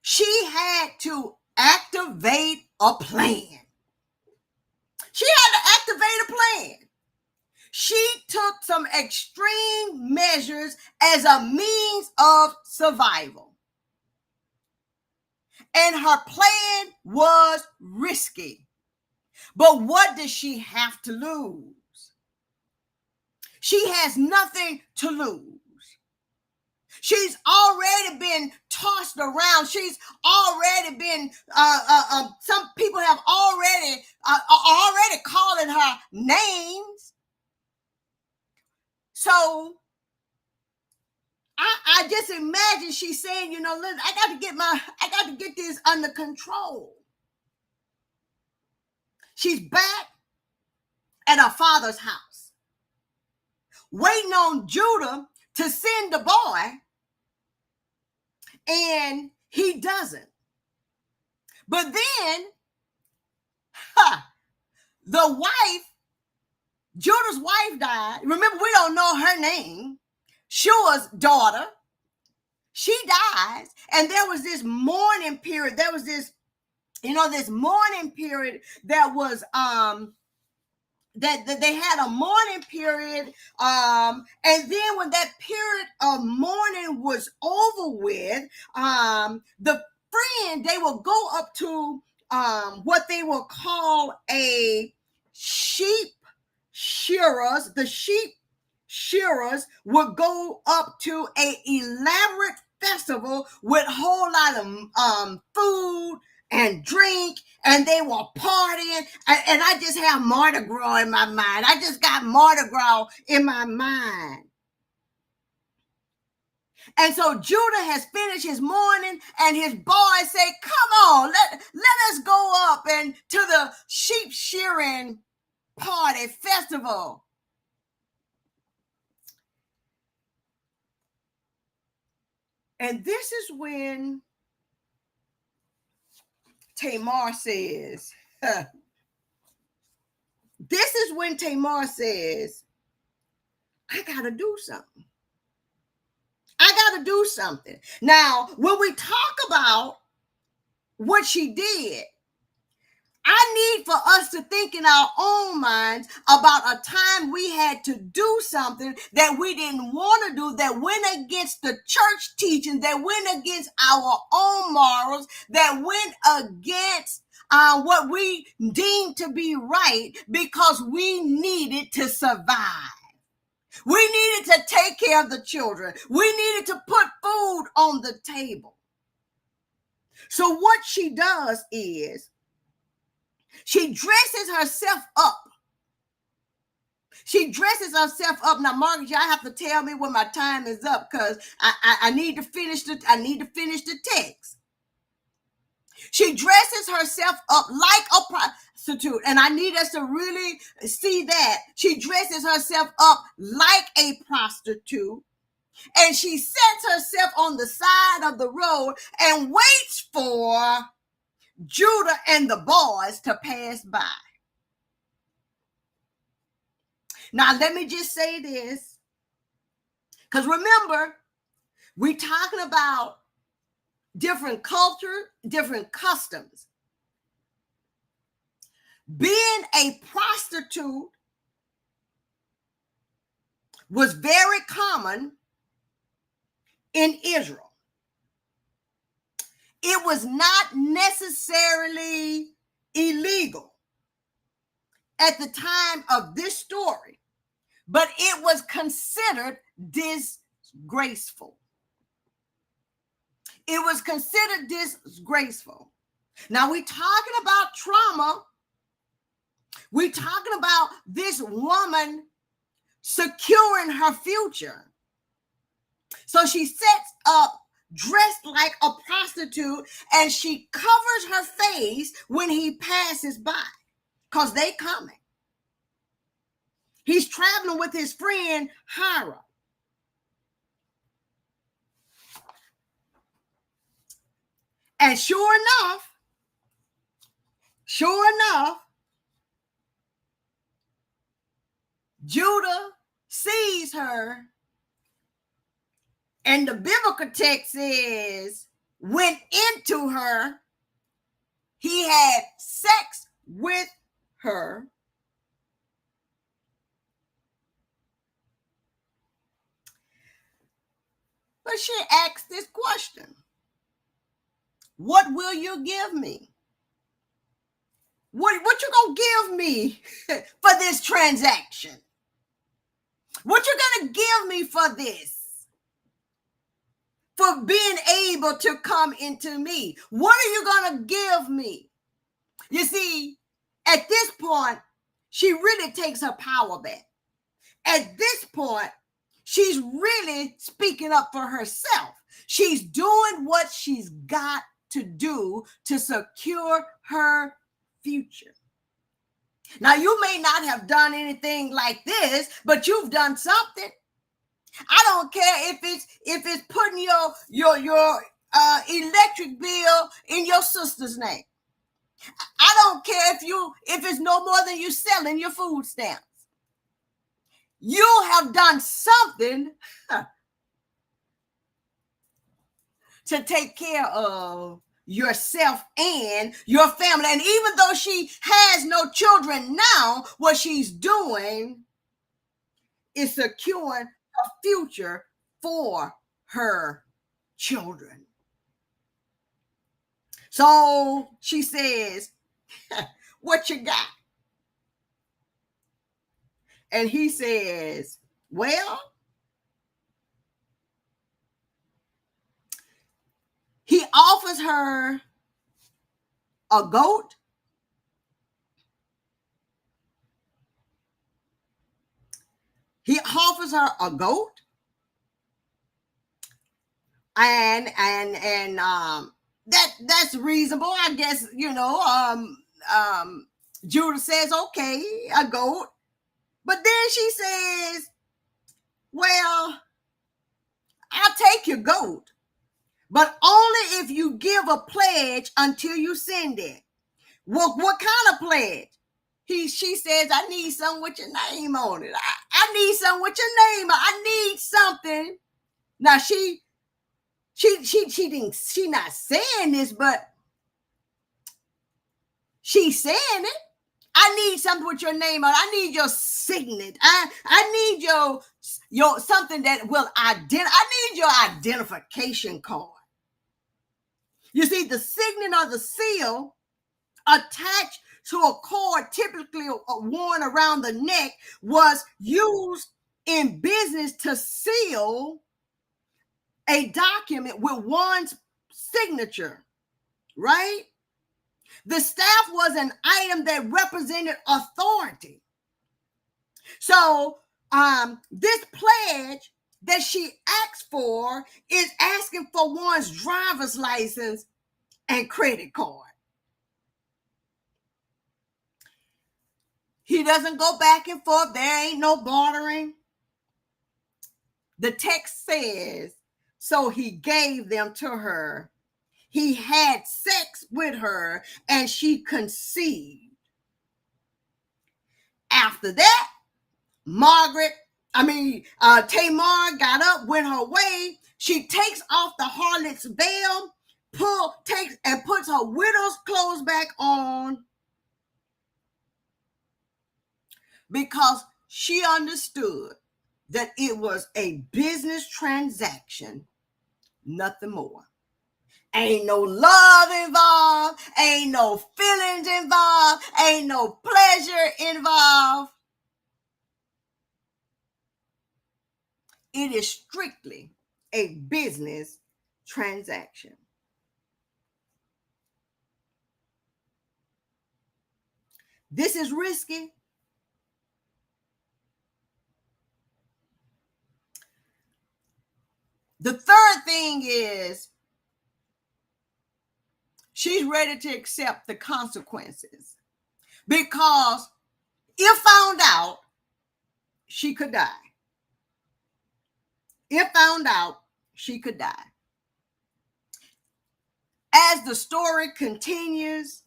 She had to activate a plan. She had to activate a plan. She took some extreme measures as a means of survival. And her plan was risky. But what does she have to lose? She has nothing to lose. She's already been tossed around. She's already been, some people have already calling her names. So I just imagine she's saying, listen, I got to get this under control. She's back at her father's house, waiting on Judah to send the boy, and he doesn't. But then, the wife, Judah's wife died. Remember, we don't know her name. Shua's daughter, she dies, and there was this mourning period. There was this, this mourning period that was that they had a mourning period, and then when that period of mourning was over with, the friend, they will go up to what they will call a sheep shearers. The sheep shearers would go up to an elaborate festival with a whole lot of food and drink, and they were partying, and I just have Mardi Gras in my mind. I just got Mardi Gras in my mind. And so Judah has finished his mourning, and his boys say, come on, let us go up and to the sheep shearing party festival. And this is when Tamar says, this is when Tamar says, I got to do something. I got to do something. Now, when we talk about what she did, I need for us to think in our own minds about a time we had to do something that we didn't want to do, that went against the church teaching, that went against our own morals, that went against what we deemed to be right, because we needed to survive. We needed to take care of the children. We needed to put food on the table. So what she does is, she dresses herself up. She dresses herself up. Now, Margaret, y'all have to tell me when my time is up, because I need to finish the text. She dresses herself up like a prostitute, and I need us to really see that. She dresses herself up like a prostitute, and she sets herself on the side of the road and waits for Judah and the boys to pass by. Now, let me just say this, because remember, we're talking about different culture, different customs. Being a prostitute was very common in Israel. It was not necessarily illegal at the time of this story, but it was considered disgraceful. It was considered disgraceful. Now, we're talking about trauma. We're talking about this woman securing her future. So she sets up dressed like a prostitute, and she covers her face when he passes by, because they coming. He's traveling with his friend Hira. And sure enough, Judah sees her, and the biblical text says, went into her, he had sex with her. But she asked this question: what will you give me? What you gonna give me for this transaction? What you gonna give me for this? For being able to come into me? What are you gonna give me? You see, at this point, she really takes her power back. At this point, she's really speaking up for herself. She's doing what she's got to do to secure her future. Now, you may not have done anything like this, but you've done something. I don't care if it's putting your electric bill in your sister's name. I don't care if it's no more than you selling your food stamps. You have done something to take care of yourself and your family. And even though she has no children now, what she's doing is securing a future for her children. So she says, what you got? And he says, well, he offers her a goat, and that's reasonable, I guess. Judah says, okay, a goat. But then she says, well, I'll take your goat, but only if you give a pledge until you send it. What kind of pledge? she says, I need something with your name on it. I need something with your name. I need something. Now she not saying this, but she's saying it. I need something with your name on it. I need your signet. I need your something that will I need your identification card. You see, the signet or the seal attached to a cord typically worn around the neck was used in business to seal a document with one's signature, right? The staff was an item that represented authority. So this pledge that she asked for is asking for one's driver's license and credit card. He doesn't go back and forth. There ain't no bartering. The text says, so he gave them to her. He had sex with her and she conceived. After that, Tamar got up, went her way. She takes off the harlot's veil, puts her widow's clothes back on, because she understood that it was a business transaction, nothing more. Ain't no love involved, ain't no feelings involved, ain't no pleasure involved. It is strictly a business transaction. This is risky. The third thing is she's ready to accept the consequences, because if found out, she could die. If found out, she could die. As the story continues,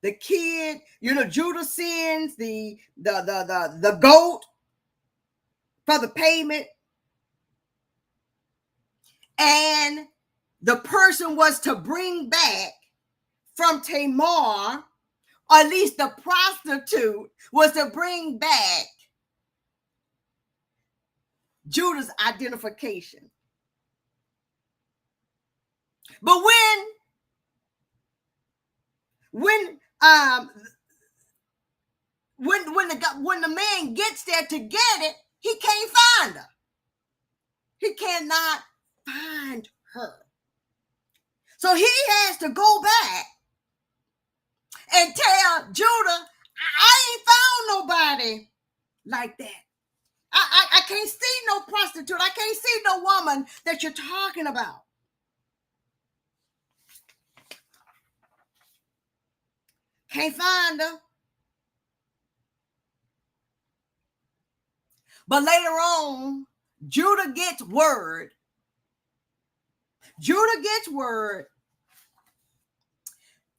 the kid, Judah sends the goat for the payment, and the person was to bring back from Tamar, or at least the prostitute was to bring back Judah's identification. But when the man gets there to get it, he can't find her. He cannot find her. So he has to go back and tell Judah, I ain't found nobody like that. I can't see no prostitute. I can't see no woman that you're talking about. Can't find her. But later on, Judah gets word.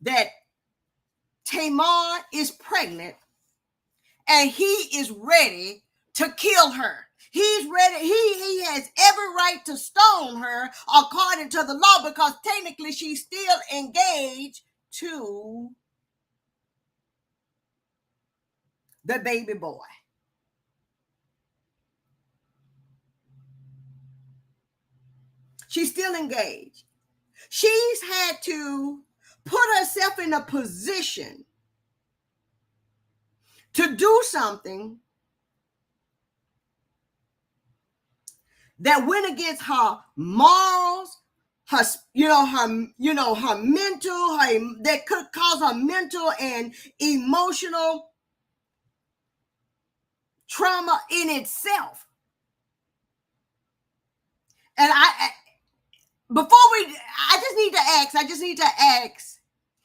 That Tamar is pregnant and he is ready to kill her. He's ready. He has every right to stone her according to the law, because technically she's still engaged to the baby boy. She's still engaged. She's had to put herself in a position to do something that went against her morals, her mental, that could cause her mental and emotional trauma in itself. And I just need to ask,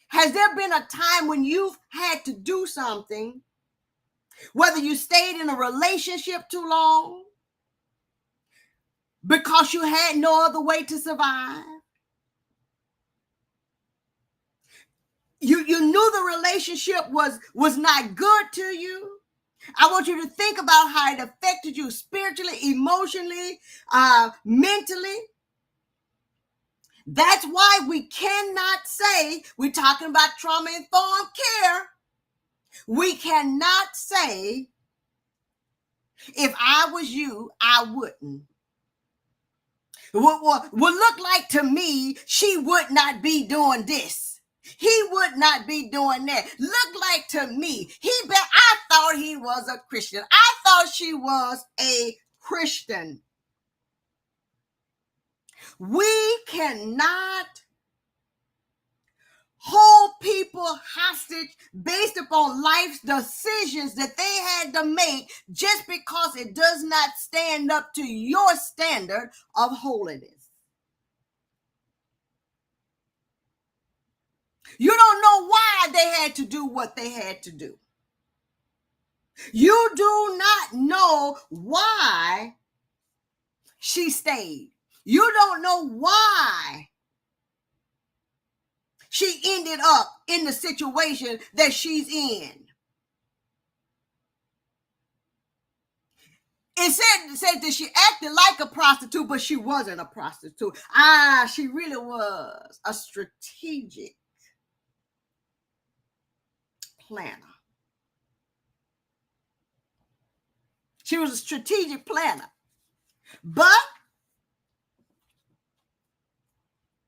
has there been a time when you've had to do something, whether you stayed in a relationship too long because you had no other way to survive? you knew the relationship was not good to you. I want you to think about how it affected you spiritually, emotionally, mentally. That's why we cannot say, we're talking about trauma-informed care. We cannot say, if I was you, I wouldn't. Would look like to me, she would not be doing this. He would not be doing that. Look like to me, I thought he was a Christian. I thought she was a Christian. We cannot hold people hostage based upon life's decisions that they had to make just because it does not stand up to your standard of holiness. You don't know why they had to do what they had to do. You do not know why she stayed. You don't know why she ended up in the situation that she's in. It said that she acted like a prostitute, but she wasn't a prostitute. She really was a strategic planner. She was a strategic planner. But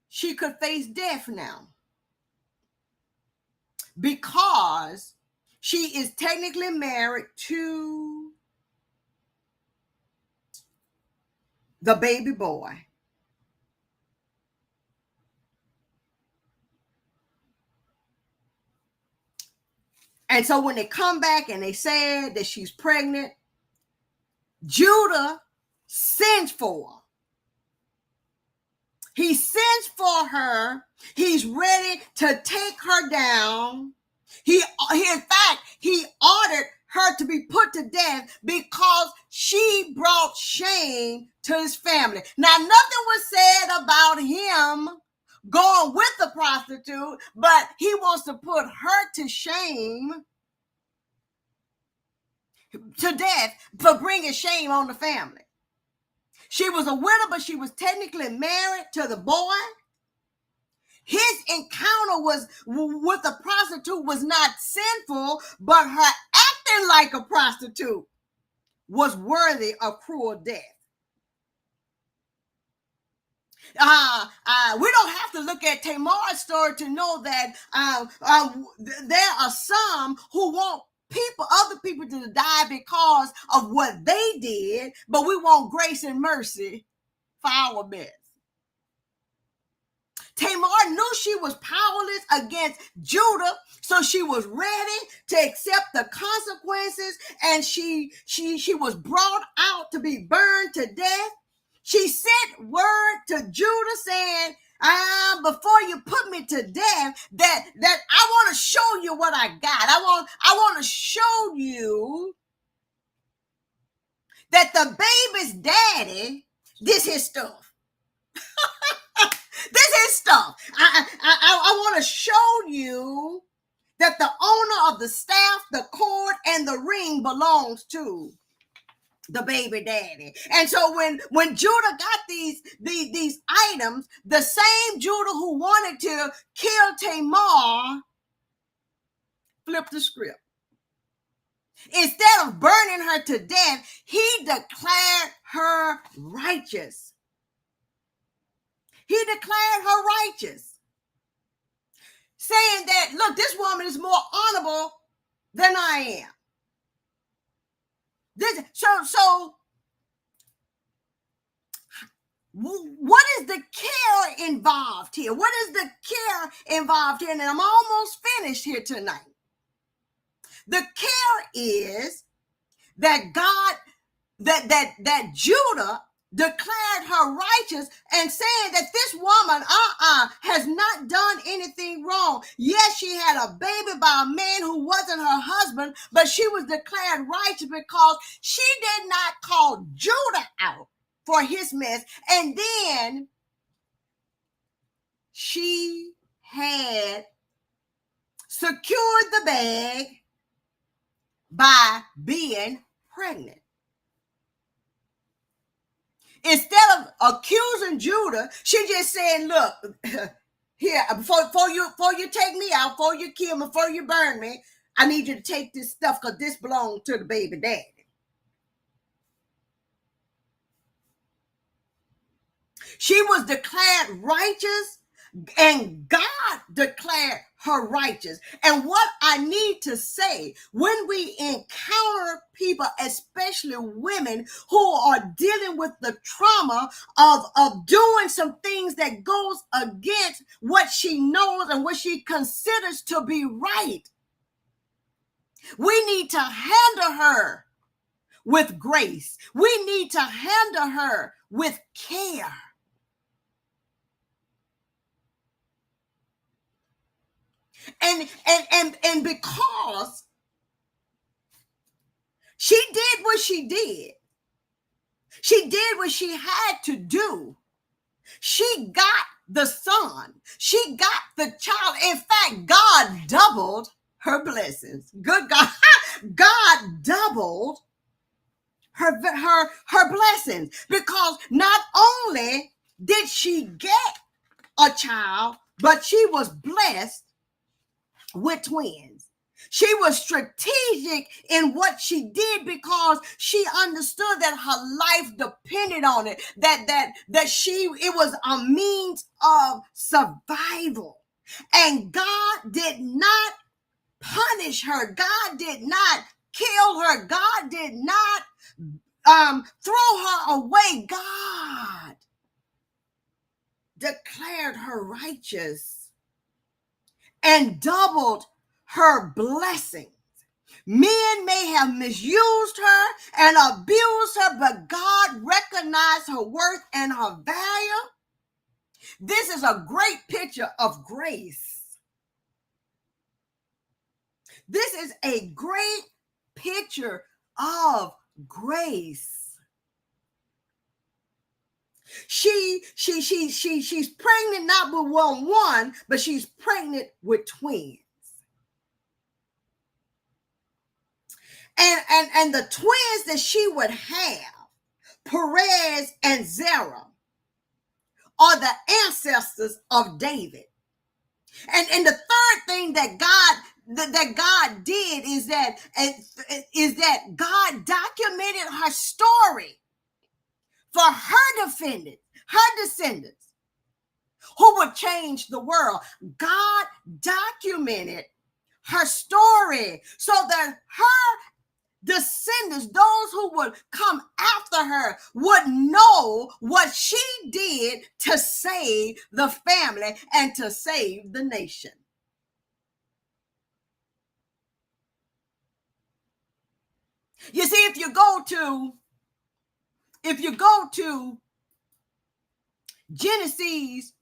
she could face death now because she is technically married to the baby boy. And so when they come back and they said that she's pregnant, Judah sends for her. He sends for her. He's ready to take her down. He in fact, he ordered her to be put to death because she brought shame to his family. Now, nothing was said about him going with the prostitute, but he wants to put her to shame, to death, for bringing shame on the family. She was a widow, but she was technically married to the boy. His encounter with the prostitute was not sinful, but her acting like a prostitute was worthy of cruel death. We don't have to look at Tamar's story to know that there are some who want other people to die because of what they did, but we want grace and mercy for our best. Tamar knew she was powerless against Judah, so she was ready to accept the consequences, and she was brought out to be burned to death. She sent word to Judah saying, before you put me to death, that I want to show you what I got. I want to show you that the baby's daddy, this his stuff. This is stuff. I want to show you that the owner of the staff, the cord, and the ring belongs to the baby daddy. And so when Judah got these items, the same Judah who wanted to kill Tamar flipped the script. Instead of burning her to death, he declared her righteous. He declared her righteous, saying that, look, this woman is more honorable than I am. So what is the care involved here? What is the care involved here? And I'm almost finished here tonight. The care is that God, that Judah declared her righteous and saying that this woman has not done anything wrong. Yes, she had a baby by a man who wasn't her husband, but she was declared righteous because she did not call Judah out for his mess. And then she had secured the bag by being pregnant. Instead of accusing Judah, she just saying, look, here, before you take me out, before you kill me, before you burn me, I need you to take this stuff because this belongs to the baby daddy. She was declared righteous, and God declared her righteous. And what I need to say, when we encounter people, especially women who are dealing with the trauma of doing some things that goes against what she knows and what she considers to be right, we need to handle her with grace. We need to handle her with care. And because she did what she did what she had to do. She got the son. She got the child. In fact, God doubled her blessings. Good God. God doubled her blessings, because not only did she get a child, but she was blessed with twins. She was strategic in what she did because she understood that her life depended on it, that it was a means of survival. And God did not punish her. God did not kill her. God did not throw her away. God declared her righteous and doubled her blessings. Men may have misused her and abused her, but God recognized her worth and her value. This is a great picture of grace. This is a great picture of grace. She's pregnant not with one, but she's pregnant with twins. And the twins that she would have, Perez and Zerah, are the ancestors of David. And the third thing that God did is that God documented her story for her descendants who would change the world. God documented her story so that her descendants, those who would come after her, would know what she did to save the family and to save the nation. You see, if you go to Genesis,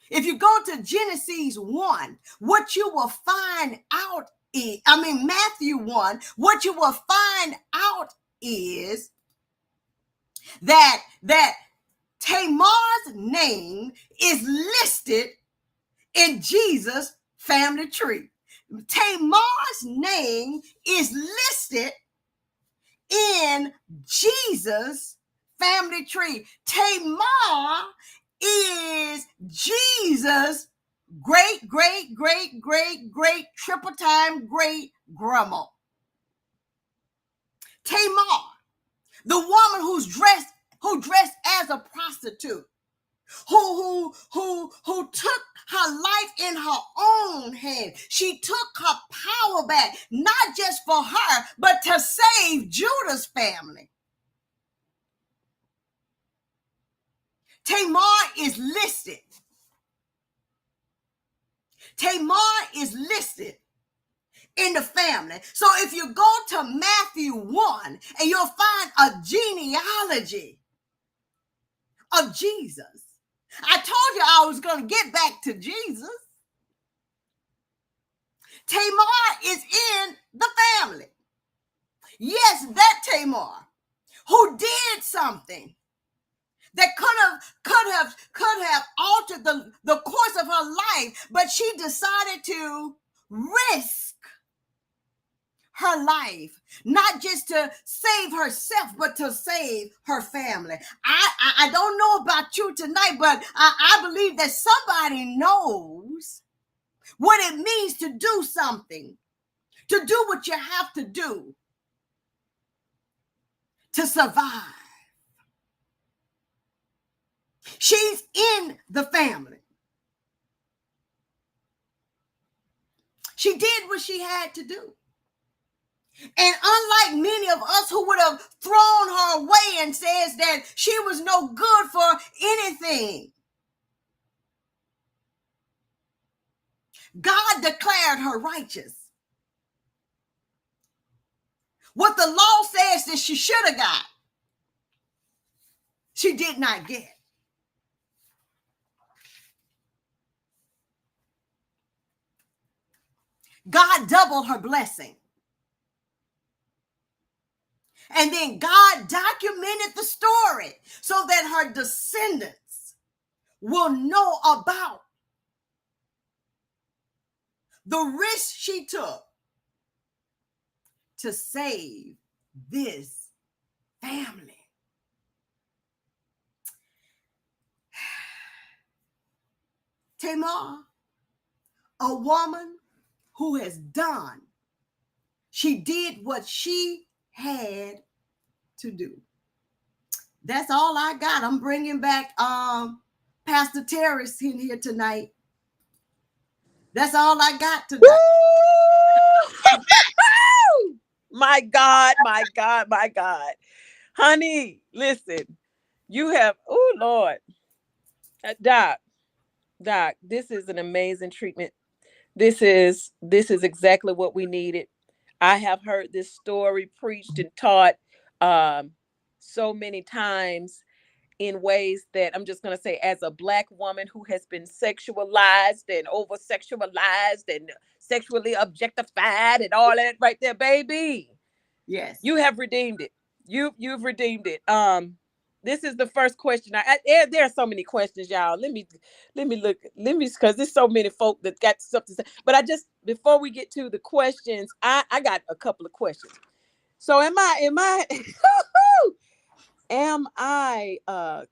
if you go to Genesis 1, what you will find out is, Matthew 1, what you will find out is that Tamar's name is listed in Jesus' family tree. Tamar's name is listed in Jesus' family tree. Tamar is Jesus' great triple time great grandma. Tamar, the woman who dressed as a prostitute, who took her life in her own hand. She took her power back, not just for her, but to save Judah's family. Tamar is listed. In the family. So if you go to Matthew 1, and you'll find a genealogy of Jesus. I told you I was going to get back to Jesus. Tamar is in the family. Yes, that Tamar who did something that could have altered the course of her life, but she decided to risk her life, not just to save herself, but to save her family. I don't know about you tonight, but I believe that somebody knows what it means to do something, to do what you have to do to survive. She's in the family. She did what she had to do. And unlike many of us who would have thrown her away and says that she was no good for anything, God declared her righteous. What the law says that she should have got, she did not get. God doubled her blessing. And then God documented the story so that her descendants will know about the risk she took to save this family. Tamar, a woman who has done, she did what she had to do. That's all I got. I'm bringing back Pastor Terrace in here tonight. That's all I got tonight. My God, my God, my God. Honey, listen, you have, oh Lord. Doc, this is an amazing treatment. This is exactly what we needed. I have heard this story preached and taught so many times in ways that I'm just going to say, as a Black woman who has been sexualized and over sexualized and sexually objectified and all that right there, baby. Yes. You have redeemed it. You've redeemed it. This is the first question. There are so many questions, y'all. Let me look. Because there's so many folk that got stuff to say. But before we get to the questions, I got a couple of questions. So am I am I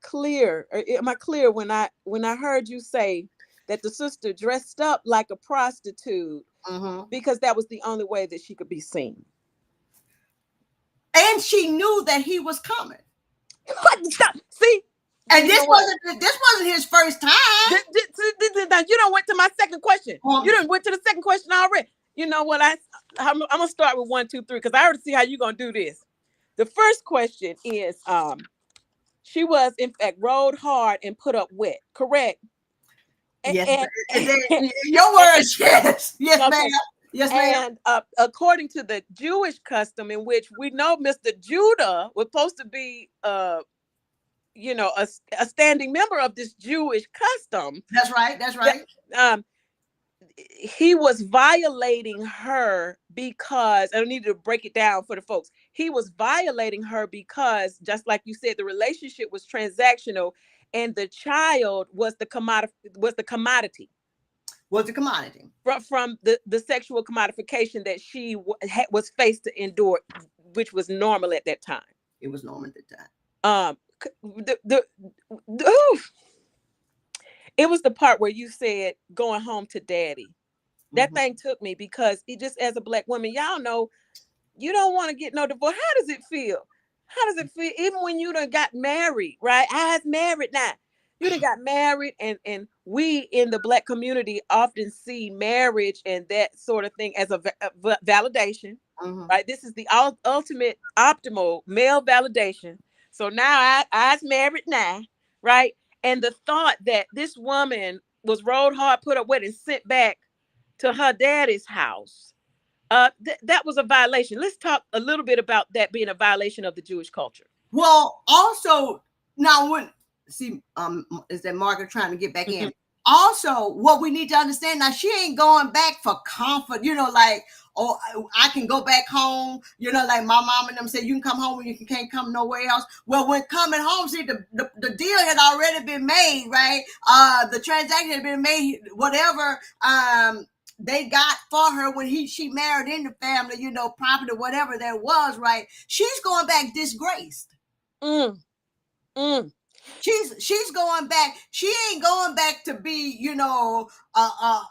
clear? Or am I clear when I heard you say that the sister dressed up like a prostitute because that was the only way that she could be seen? And she knew that he was coming. Stop. See? And this wasn't his first time. You don't went to my second question. You done went to the second question already. You know what? I'm gonna start with 1, 2, 3 because I already see how you're gonna do this. The first question is, she was in fact rode hard and put up wet, correct? Yes, your words, yes, okay. ma'am. Yes, ma'am. And according to the Jewish custom, in which we know Mr. Judah was supposed to be, a standing member of this Jewish custom. That's right. That's right. He was violating her because I need to break it down for the folks. He was violating her because, just like you said, the relationship was transactional, and the child was the commodity. From the sexual commodification that she was faced to endure, which was normal at that time. It was normal at that time. It was the part where you said going home to daddy. That thing took me because it just, as a Black woman, y'all know, you don't want to get no divorce. How does it feel? Even when you done got married, right? I was married now. You done got married, and we in the Black community often see marriage and that sort of thing as a validation, right? This is the ultimate, optimal male validation. So now I was married now, right? And the thought that this woman was rode hard, put up wet, and sent back to her daddy's house, that was a violation. Let's talk a little bit about that being a violation of the Jewish culture. Well, also, now is that Margaret trying to get back in? Also, what we need to understand now, she ain't going back for comfort, like, or I can go back home. You know, like my mom and them said, you can come home and you can't come nowhere else. Well, when coming home, see, the deal had already been made, right? The transaction had been made, whatever they got for her when she married in the family, you know, property, whatever that was, right? She's going back disgraced. She's going back. She ain't going back to be, you know, a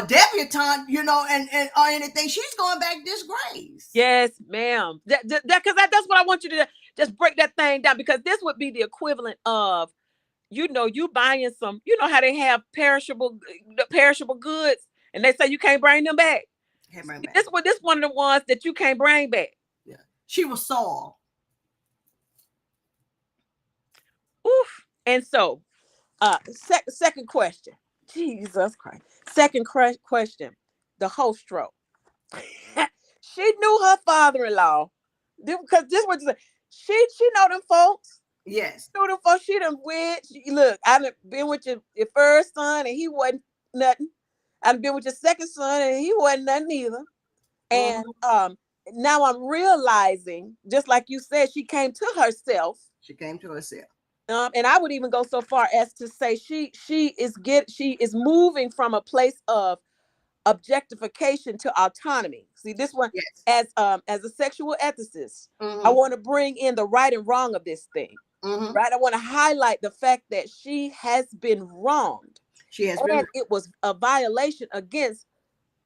debutante, you know, and or anything. She's going back disgraced. Yes, ma'am. Because that's what I want you to just break that thing down, because this would be the equivalent of, you know, you buying some, you know how they have perishable goods, and they say you can't bring them back. This one of the ones that you can't bring back. Yeah, she was sold. Oof. And so, second question. Jesus Christ. Second question. The host row. She knew her father-in-law, because this was she know them folks. Yes. Knew them folks. She done went. Look, I done been with your first son and he wasn't nothing. I done been with your second son and he wasn't nothing either. And now I'm realizing, just like you said, she came to herself. She came to herself. And I would even go so far as to say she is moving from a place of objectification to autonomy. See, this one, yes. As a sexual ethicist, I want to bring in the right and wrong of this thing. Right? I want to highlight the fact that she has been wronged. She has been, it was a violation against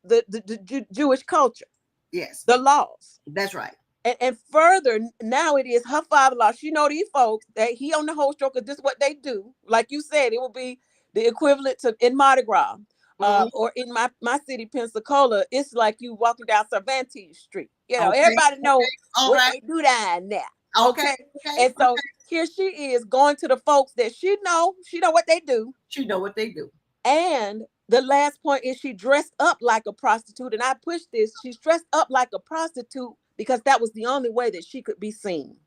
the Jewish culture. Yes, the laws. That's right. And further, now it is her father-in-law. She know these folks that he on the whole stroke, because this is what they do. Like you said, it will be the equivalent to in Mardi Gras, or in my city, Pensacola. It's like you walking down Cervantes Street. You know, everybody knows what they do down there. Okay. And so here she is going to the folks that she know what they do. She know what they do. And the last point is she dressed up like a prostitute. And I push this. She's dressed up like a prostitute because that was the only way that she could be seen.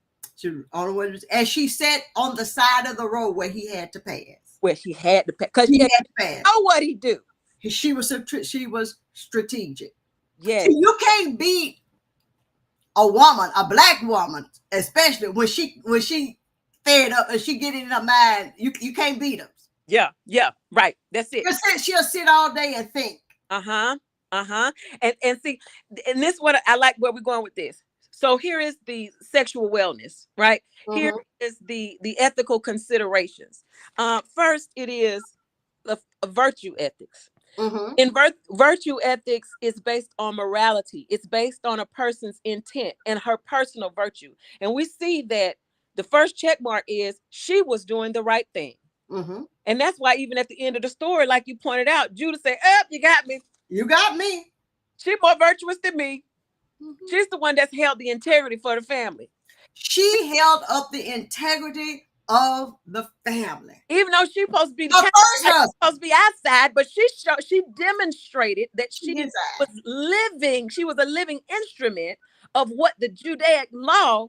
And she sat on the side of the road where he had to pass. Where she had to pass. Because he had to pass. Know what he do. She was strategic. Yes. See, you can't beat a woman, a black woman, especially when she fed up and she get in her mind. You can't beat her. Yeah, right. That's it. She'll sit all day and think. And see, and this is what I like where we're going with this. So here is the sexual wellness, right? Here is the ethical considerations. First, it is a virtue ethics. In virtue ethics is based on morality. It's based on a person's intent and her personal virtue. And we see that the first check mark is she was doing the right thing. And that's why even at the end of the story, like you pointed out, Judah said, you got me. You got me. She's more virtuous than me. She's the one that's held the integrity for the family. She held up the integrity of the family. Even though she's supposed to be supposed to be outside, but she demonstrated that she was living. She was a living instrument of what the Judaic law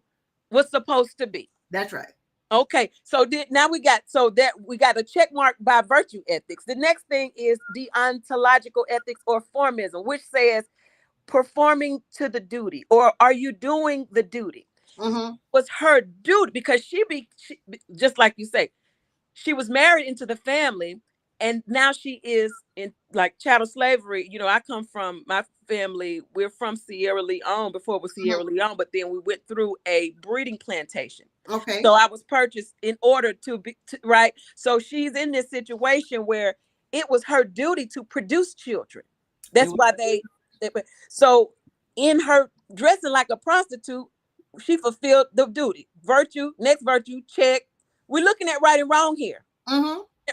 was supposed to be. That's right. Okay, so now we got a check mark by virtue ethics. The next thing is deontological ethics or formism, which says performing to the duty, or are you doing the duty? Was her duty, because she just like you say, she was married into the family, and now she is in like chattel slavery. You know, I come from my family. We're from Sierra Leone before it was Sierra Leone, but then we went through a breeding plantation. Okay. So I was purchased in order to be right. So she's in this situation where it was her duty to produce children. That's why so in her dressing like a prostitute, she fulfilled the duty. Virtue, next virtue, check. We're looking at right and wrong here.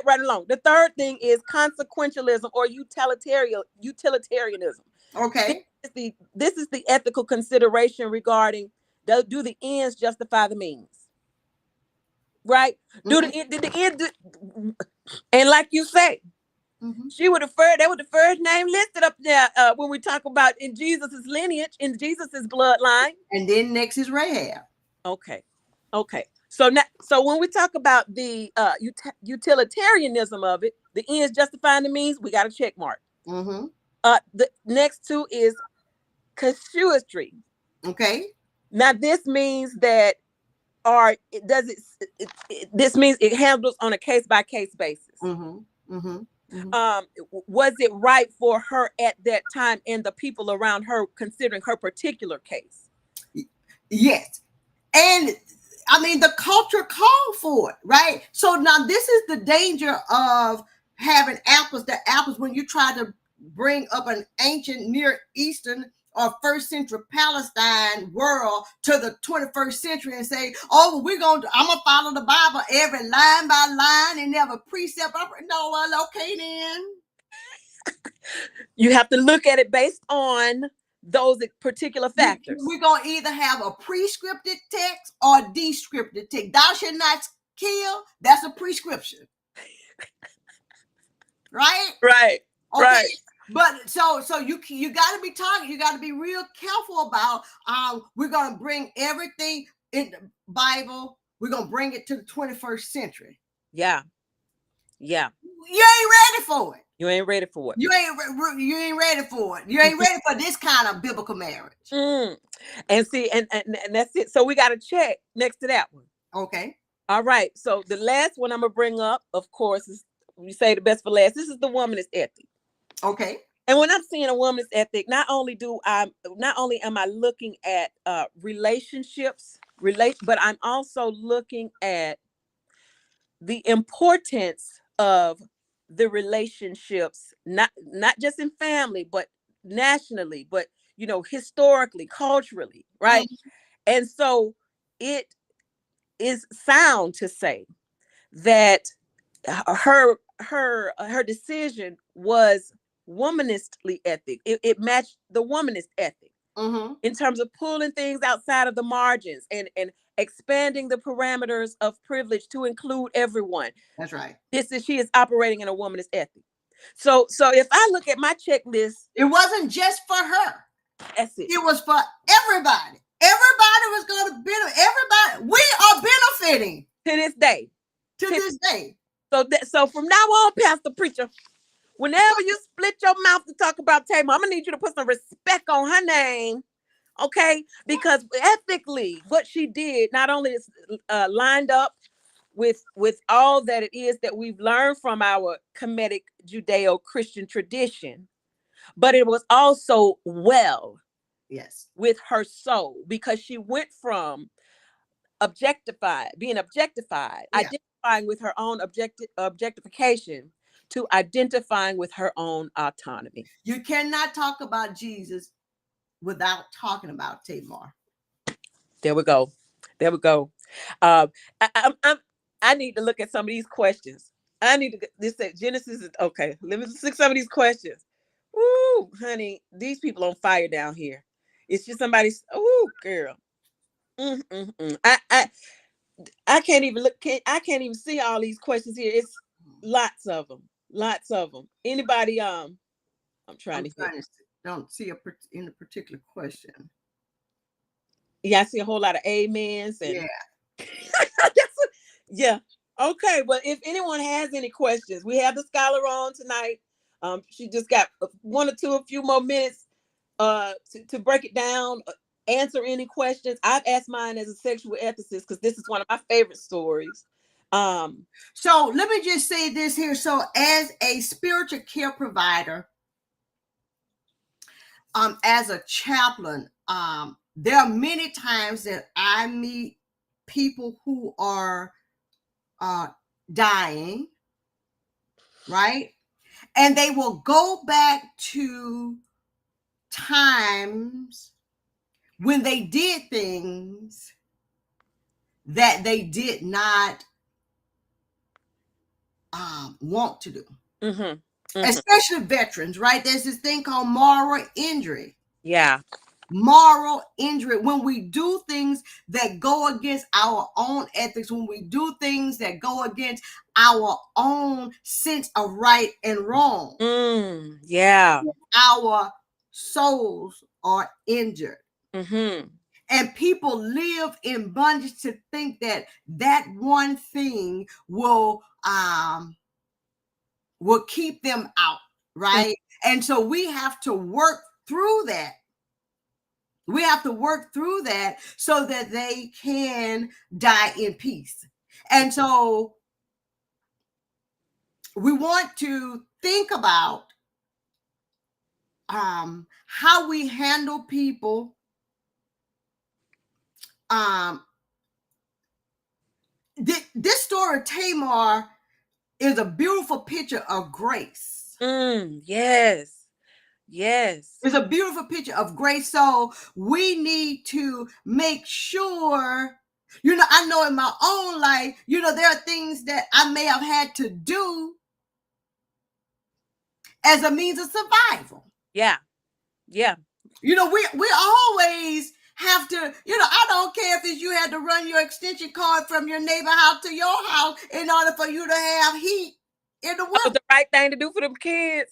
Right along. The third thing is consequentialism or utilitarianism. Okay. This is the ethical consideration regarding do the ends justify the means? Right? Did the end and like you say, they were the first name listed up there when we talk about in Jesus's lineage, in Jesus's bloodline. And then next is Rahab. Okay. So when we talk about the utilitarianism of it, the ends justifying the means, we got a check mark. The next two is casuistry. Okay. Now this means that, or it does this means it handles on a case by case basis. Was it right for her at that time and the people around her considering her particular case? Yes. And I mean, the culture called for it, right? So now this is the danger of having apples to apples when you try to bring up an ancient Near Eastern or first century Palestine world to the 21st century and say, oh, I'm gonna follow the Bible every line by line and never precept. No, well, okay then. You have to look at it based on those particular factors. We're going to either have a prescripted text or a descriptive text. Thou shalt not kill, that's a prescription. Right? Right. Okay. Right. But so you got to be talking, you got to be real careful about we're going to bring everything in the Bible, we're going to bring it to the 21st century. Yeah. You ain't ready for it. You ain't ready for it. You ain't ready for it. You ain't ready for this kind of biblical marriage. And see, and that's it. So we got to check next to that one. Okay. All right. So the last one I'm gonna bring up, of course, is we say the best for last. This is the womanist ethic. Okay. And when I'm seeing a womanist ethic, not only am I looking at relationships, but I'm also looking at the importance of the relationships, not just in family, but nationally, but historically, culturally, right? And so it is sound to say that her decision was womanistly ethic. It matched the womanist ethic in terms of pulling things outside of the margins and expanding the parameters of privilege to include everyone. That's right. She is operating in a womanist ethic. So if I look at my checklist, it wasn't just for her. That's it. It was for everybody. Everybody was going to benefit. Everybody, we are benefiting to this day. So from now on, Pastor Preacher, whenever you split your mouth to talk about Tamar, I'm gonna need you to put some respect on her name, okay? Because ethically, what she did not only is lined up with all that it is that we've learned from our Kemetic Judeo-Christian tradition, but it was also with her soul, because she went from being objectified, identifying with her own objectification, to identifying with her own autonomy. You cannot talk about Jesus without talking about Tamar. There we go. I need to look at some of these questions. This said Genesis is okay. Let me look some of these questions. Woo, honey, these people on fire down here. It's just somebody's. Ooh, girl. I can't even look. I can't even see all these questions here. It's lots of them. Anybody? I'm trying to don't see in a particular question. Yeah, I see a whole lot of amens and yeah. Okay, but if anyone has any questions, we have the scholar on tonight. She just got a few more minutes to break it down, answer any questions. I've asked mine as a sexual ethicist because this is one of my favorite stories. So let me just say this here. So as a spiritual care provider, as a chaplain, there are many times that I meet people who are dying, right? And they will go back to times when they did things that they did not want to do. Especially veterans, right? There's this thing called moral injury. Yeah. Moral injury. When we do things that go against our own ethics, when we do things that go against our own sense of right and wrong. Yeah. Our souls are injured. And people live in bondage to think that one thing will keep them out, right? And so we have to work through that We have to work through that so that they can die in peace. And so we want to think about how we handle people. This story of Tamar is a beautiful picture of grace. Yes. Yes. It's a beautiful picture of grace. So we need to make sure, I know in my own life, there are things that I may have had to do as a means of survival. Yeah. Yeah. We always have to, I don't care if it's you had to run your extension cord from your neighbor house to your house in order for you to have heat in the winter. That was the right thing to do for them kids.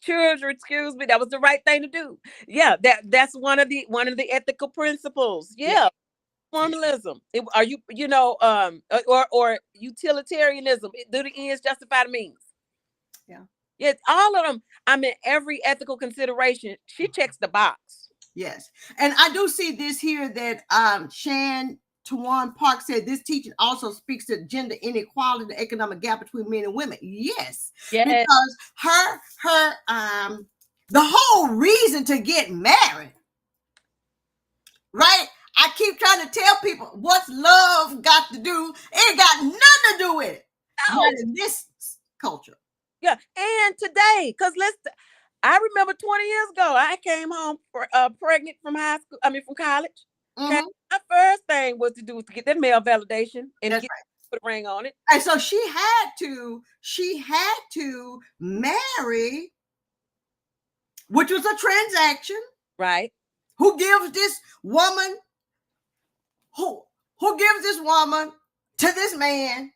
Children, excuse me, that was the right thing to do. Yeah, that's one of the ethical principles. Yeah. Formalism. Are you or utilitarianism? Do the ends justify the means? Yeah. Yeah, all of them. I mean, every ethical consideration, she checks the box. Yes. And I do see this here that Shan Tawan Park said this teaching also speaks to gender inequality, the economic gap between men and women. Yes. Because her the whole reason to get married, right? I keep trying to tell people, what's love got to do? It ain't got nothing to do with it. No. Not in this culture. Yeah. And today, because I remember 20 years ago, I came home pregnant from from college. Mm-hmm. Okay? My first thing was to get that male validation and put a ring on it. And so she had to marry, which was a transaction. Right. Who gives this woman to this man?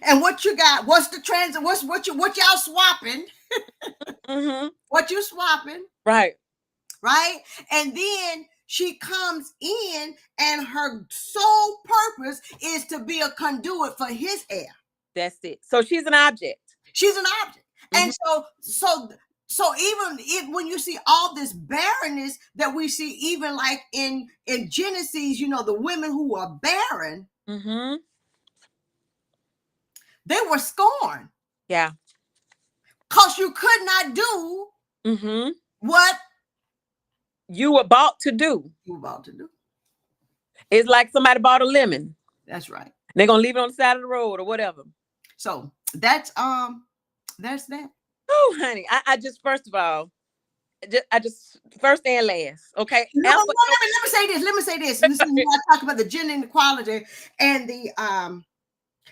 And what you got? What's the transit? What y'all swapping? Mm-hmm. What you swapping? Right. Right. And then she comes in, and her sole purpose is to be a conduit for his heir. That's it. So she's an object. She's an object. Mm-hmm. And so even if when you see all this barrenness that we see, even like in Genesis, the women who are barren, mm-hmm. they were scorned. Yeah. Because you could not do mm-hmm. what you were about to do. It's like somebody bought a lemon. That's right. They're gonna leave it on the side of the road or whatever. So that's that. Oh, honey, I just first of all, I just first and last. Okay. No, let me say this. This is when I talk about the gender inequality and the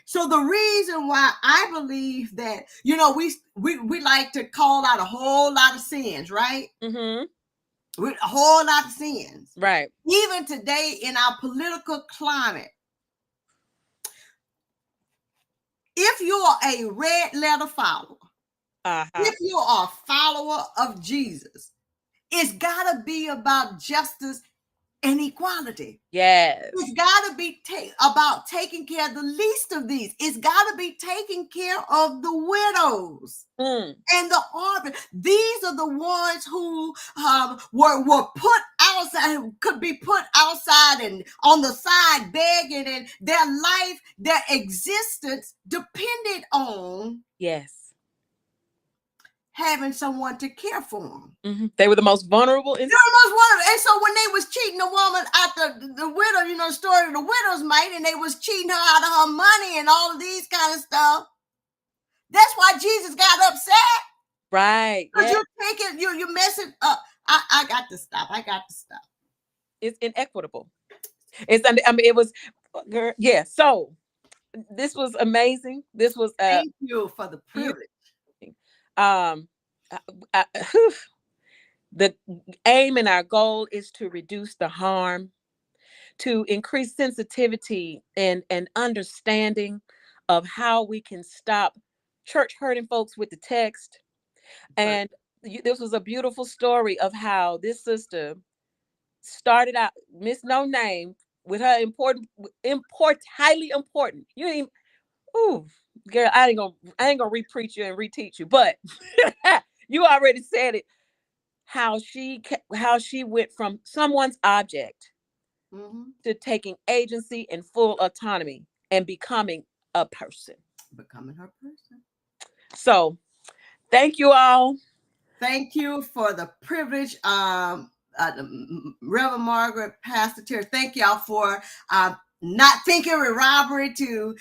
So the reason why I believe that, we like to call out a whole lot of sins, right? Mm-hmm. A whole lot of sins. Right. Even today in our political climate, if you're a red letter follower, if you are a follower of Jesus, it's got to be about justice and equality. Yes. It's got to be about taking care of the least of these. It's got to be taking care of the widows and the orphans. These are the ones who were put outside, could be put outside and on the side begging, and their life, their existence depended on having someone to care for them. Mm-hmm. They were the most vulnerable. And so when they was cheating the woman out the widow, the story of the widow's mite, and they was cheating her out of her money and all of these kind of stuff. That's why Jesus got upset. Right. Because you're messing up. I got to stop. It's inequitable. It was, yeah. So this was amazing. This was thank you for the privilege. The aim and our goal is to reduce the harm, to increase sensitivity and understanding of how we can stop church hurting folks with the text. And this was a beautiful story of how this sister started out, Miss No Name, with her highly important. You ain't even, ooh, girl, I ain't gonna re-preach you and reteach you, but you already said it. how she went from someone's object to taking agency and full autonomy and becoming a person. Becoming her person. So thank you all. Thank you for the privilege, Reverend Margaret, Pastor Terry. Thank y'all for not thinking it robbery to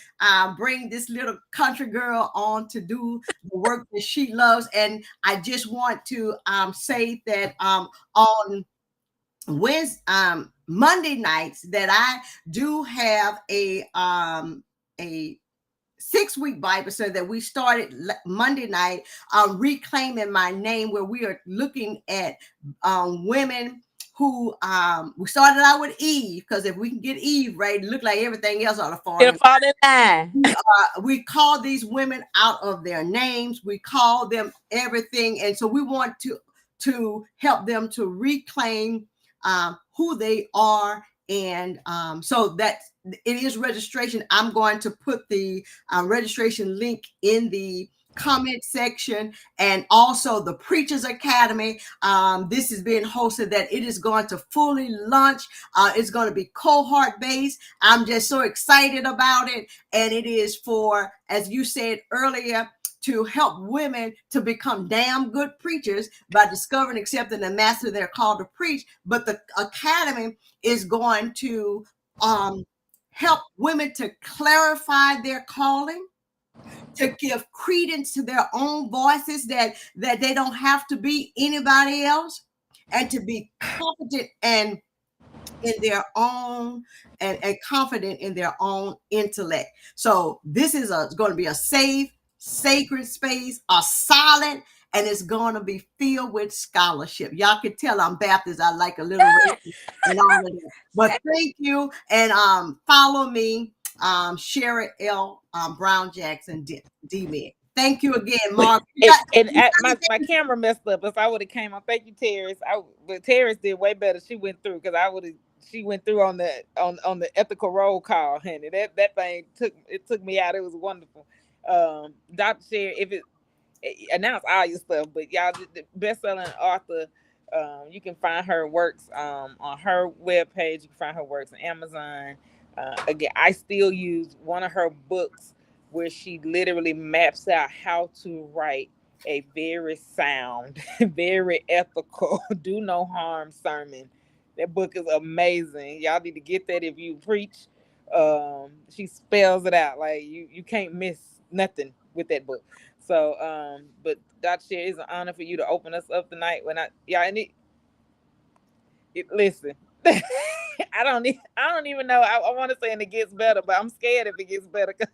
bring this little country girl on to do the work that she loves. And I just want to say that on Monday nights that I do have a 6-week Bible study that we started Monday night, Reclaiming My Name, where we are looking at women who we started out with Eve, because if we can get Eve right, it looked like everything else ought to fall in line. We call these women out of their names. We call them everything, and so we want to help them to reclaim who they are. And so that it is registration. I'm going to put the registration link in the comment section, and also the Preachers Academy. This is being hosted, that it is going to fully launch. It's going to be cohort based. I'm just so excited about it. And it is for, as you said earlier, to help women to become damn good preachers by discovering, accepting, and mastering their call to preach. But the academy is going to help women to clarify their calling, to give credence to their own voices, that they don't have to be anybody else, and to be confident and in their own and confident in their own intellect. So this is going to be a safe, sacred space, a solid, and it's going to be filled with scholarship. Y'all can tell I'm Baptist. I like a little and all of that. But thank you, and follow me, Sherry L. Brown Jackson D-Man. Thank you again, Mark. My camera messed up. If I would have came on, thank you, Terrence. But Terrence did way better. She went through, because she went through on the ethical roll call, honey. That thing took me out. It was wonderful. Dr. Sherry, if it announce all your stuff, but y'all, the best-selling author, you can find her works on her webpage. You can find her works on Amazon. Again, I still use one of her books where she literally maps out how to write a very sound, very ethical, do no harm sermon. That book is amazing. Y'all need to get that if you preach. She spells it out. Like you can't miss nothing with that book. So, but Dr. Sherry, it's an honor for you to open us up tonight. Listen, I don't even know. I want to say it gets better, but I'm scared if it gets better. It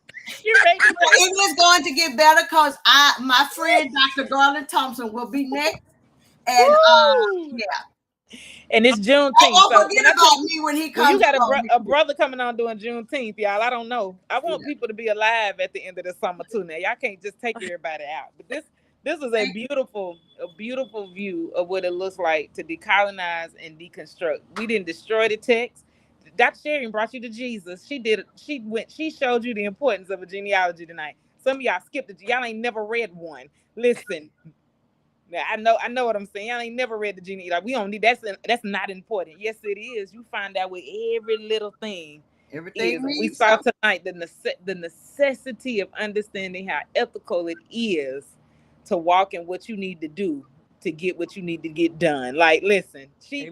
is going to get better, because my friend Dr. Garland Thompson will be next, and yeah. And it's Juneteenth. Don't forget about me when he comes. You got a brother coming on doing Juneteenth, y'all. I don't know. I want people to be alive at the end of the summer too. Now y'all can't just take everybody out. But this is a beautiful view of what it looks like to decolonize and deconstruct. We didn't destroy the text. Dr. Sherry brought you to Jesus. She showed you the importance of a genealogy tonight. Some of y'all skipped it. Y'all ain't never read one. Listen. Now, I know what I'm saying. I ain't never read the genealogy. Like, we don't need that's not important. Yes, it is. You find out with every little thing. Everything we saw tonight the necessity of understanding how ethical it is to walk in what you need to do to get what you need to get done. Like, listen, she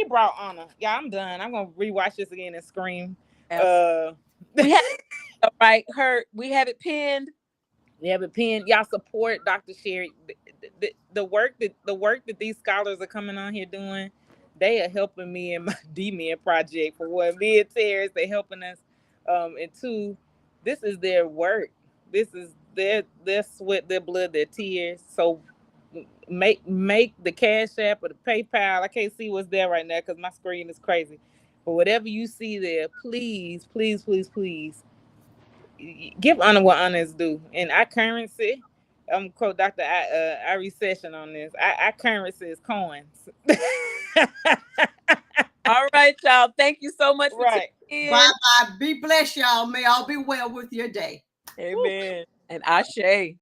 brought honor. Yeah, I'm done. I'm gonna rewatch this again and scream. We have we have it pinned. We have it pinned. Y'all support Dr. Sherry. The work that these scholars are coming on here doing, they are helping me in my D-Men project. For one, me and Terrence, they're helping us. And two, this is their work. This is their sweat, their blood, their tears. So make the Cash App or the PayPal. I can't see what's there right now because my screen is crazy. But whatever you see there, please, please, please, please, give honor what honor is due. And our currency, I'm quote Dr. Irie Session on this. Our currency is coins. All right, y'all. Thank you so much for tuning in. Bye-bye. Be blessed, y'all. May all be well with your day. Amen. And Ashe.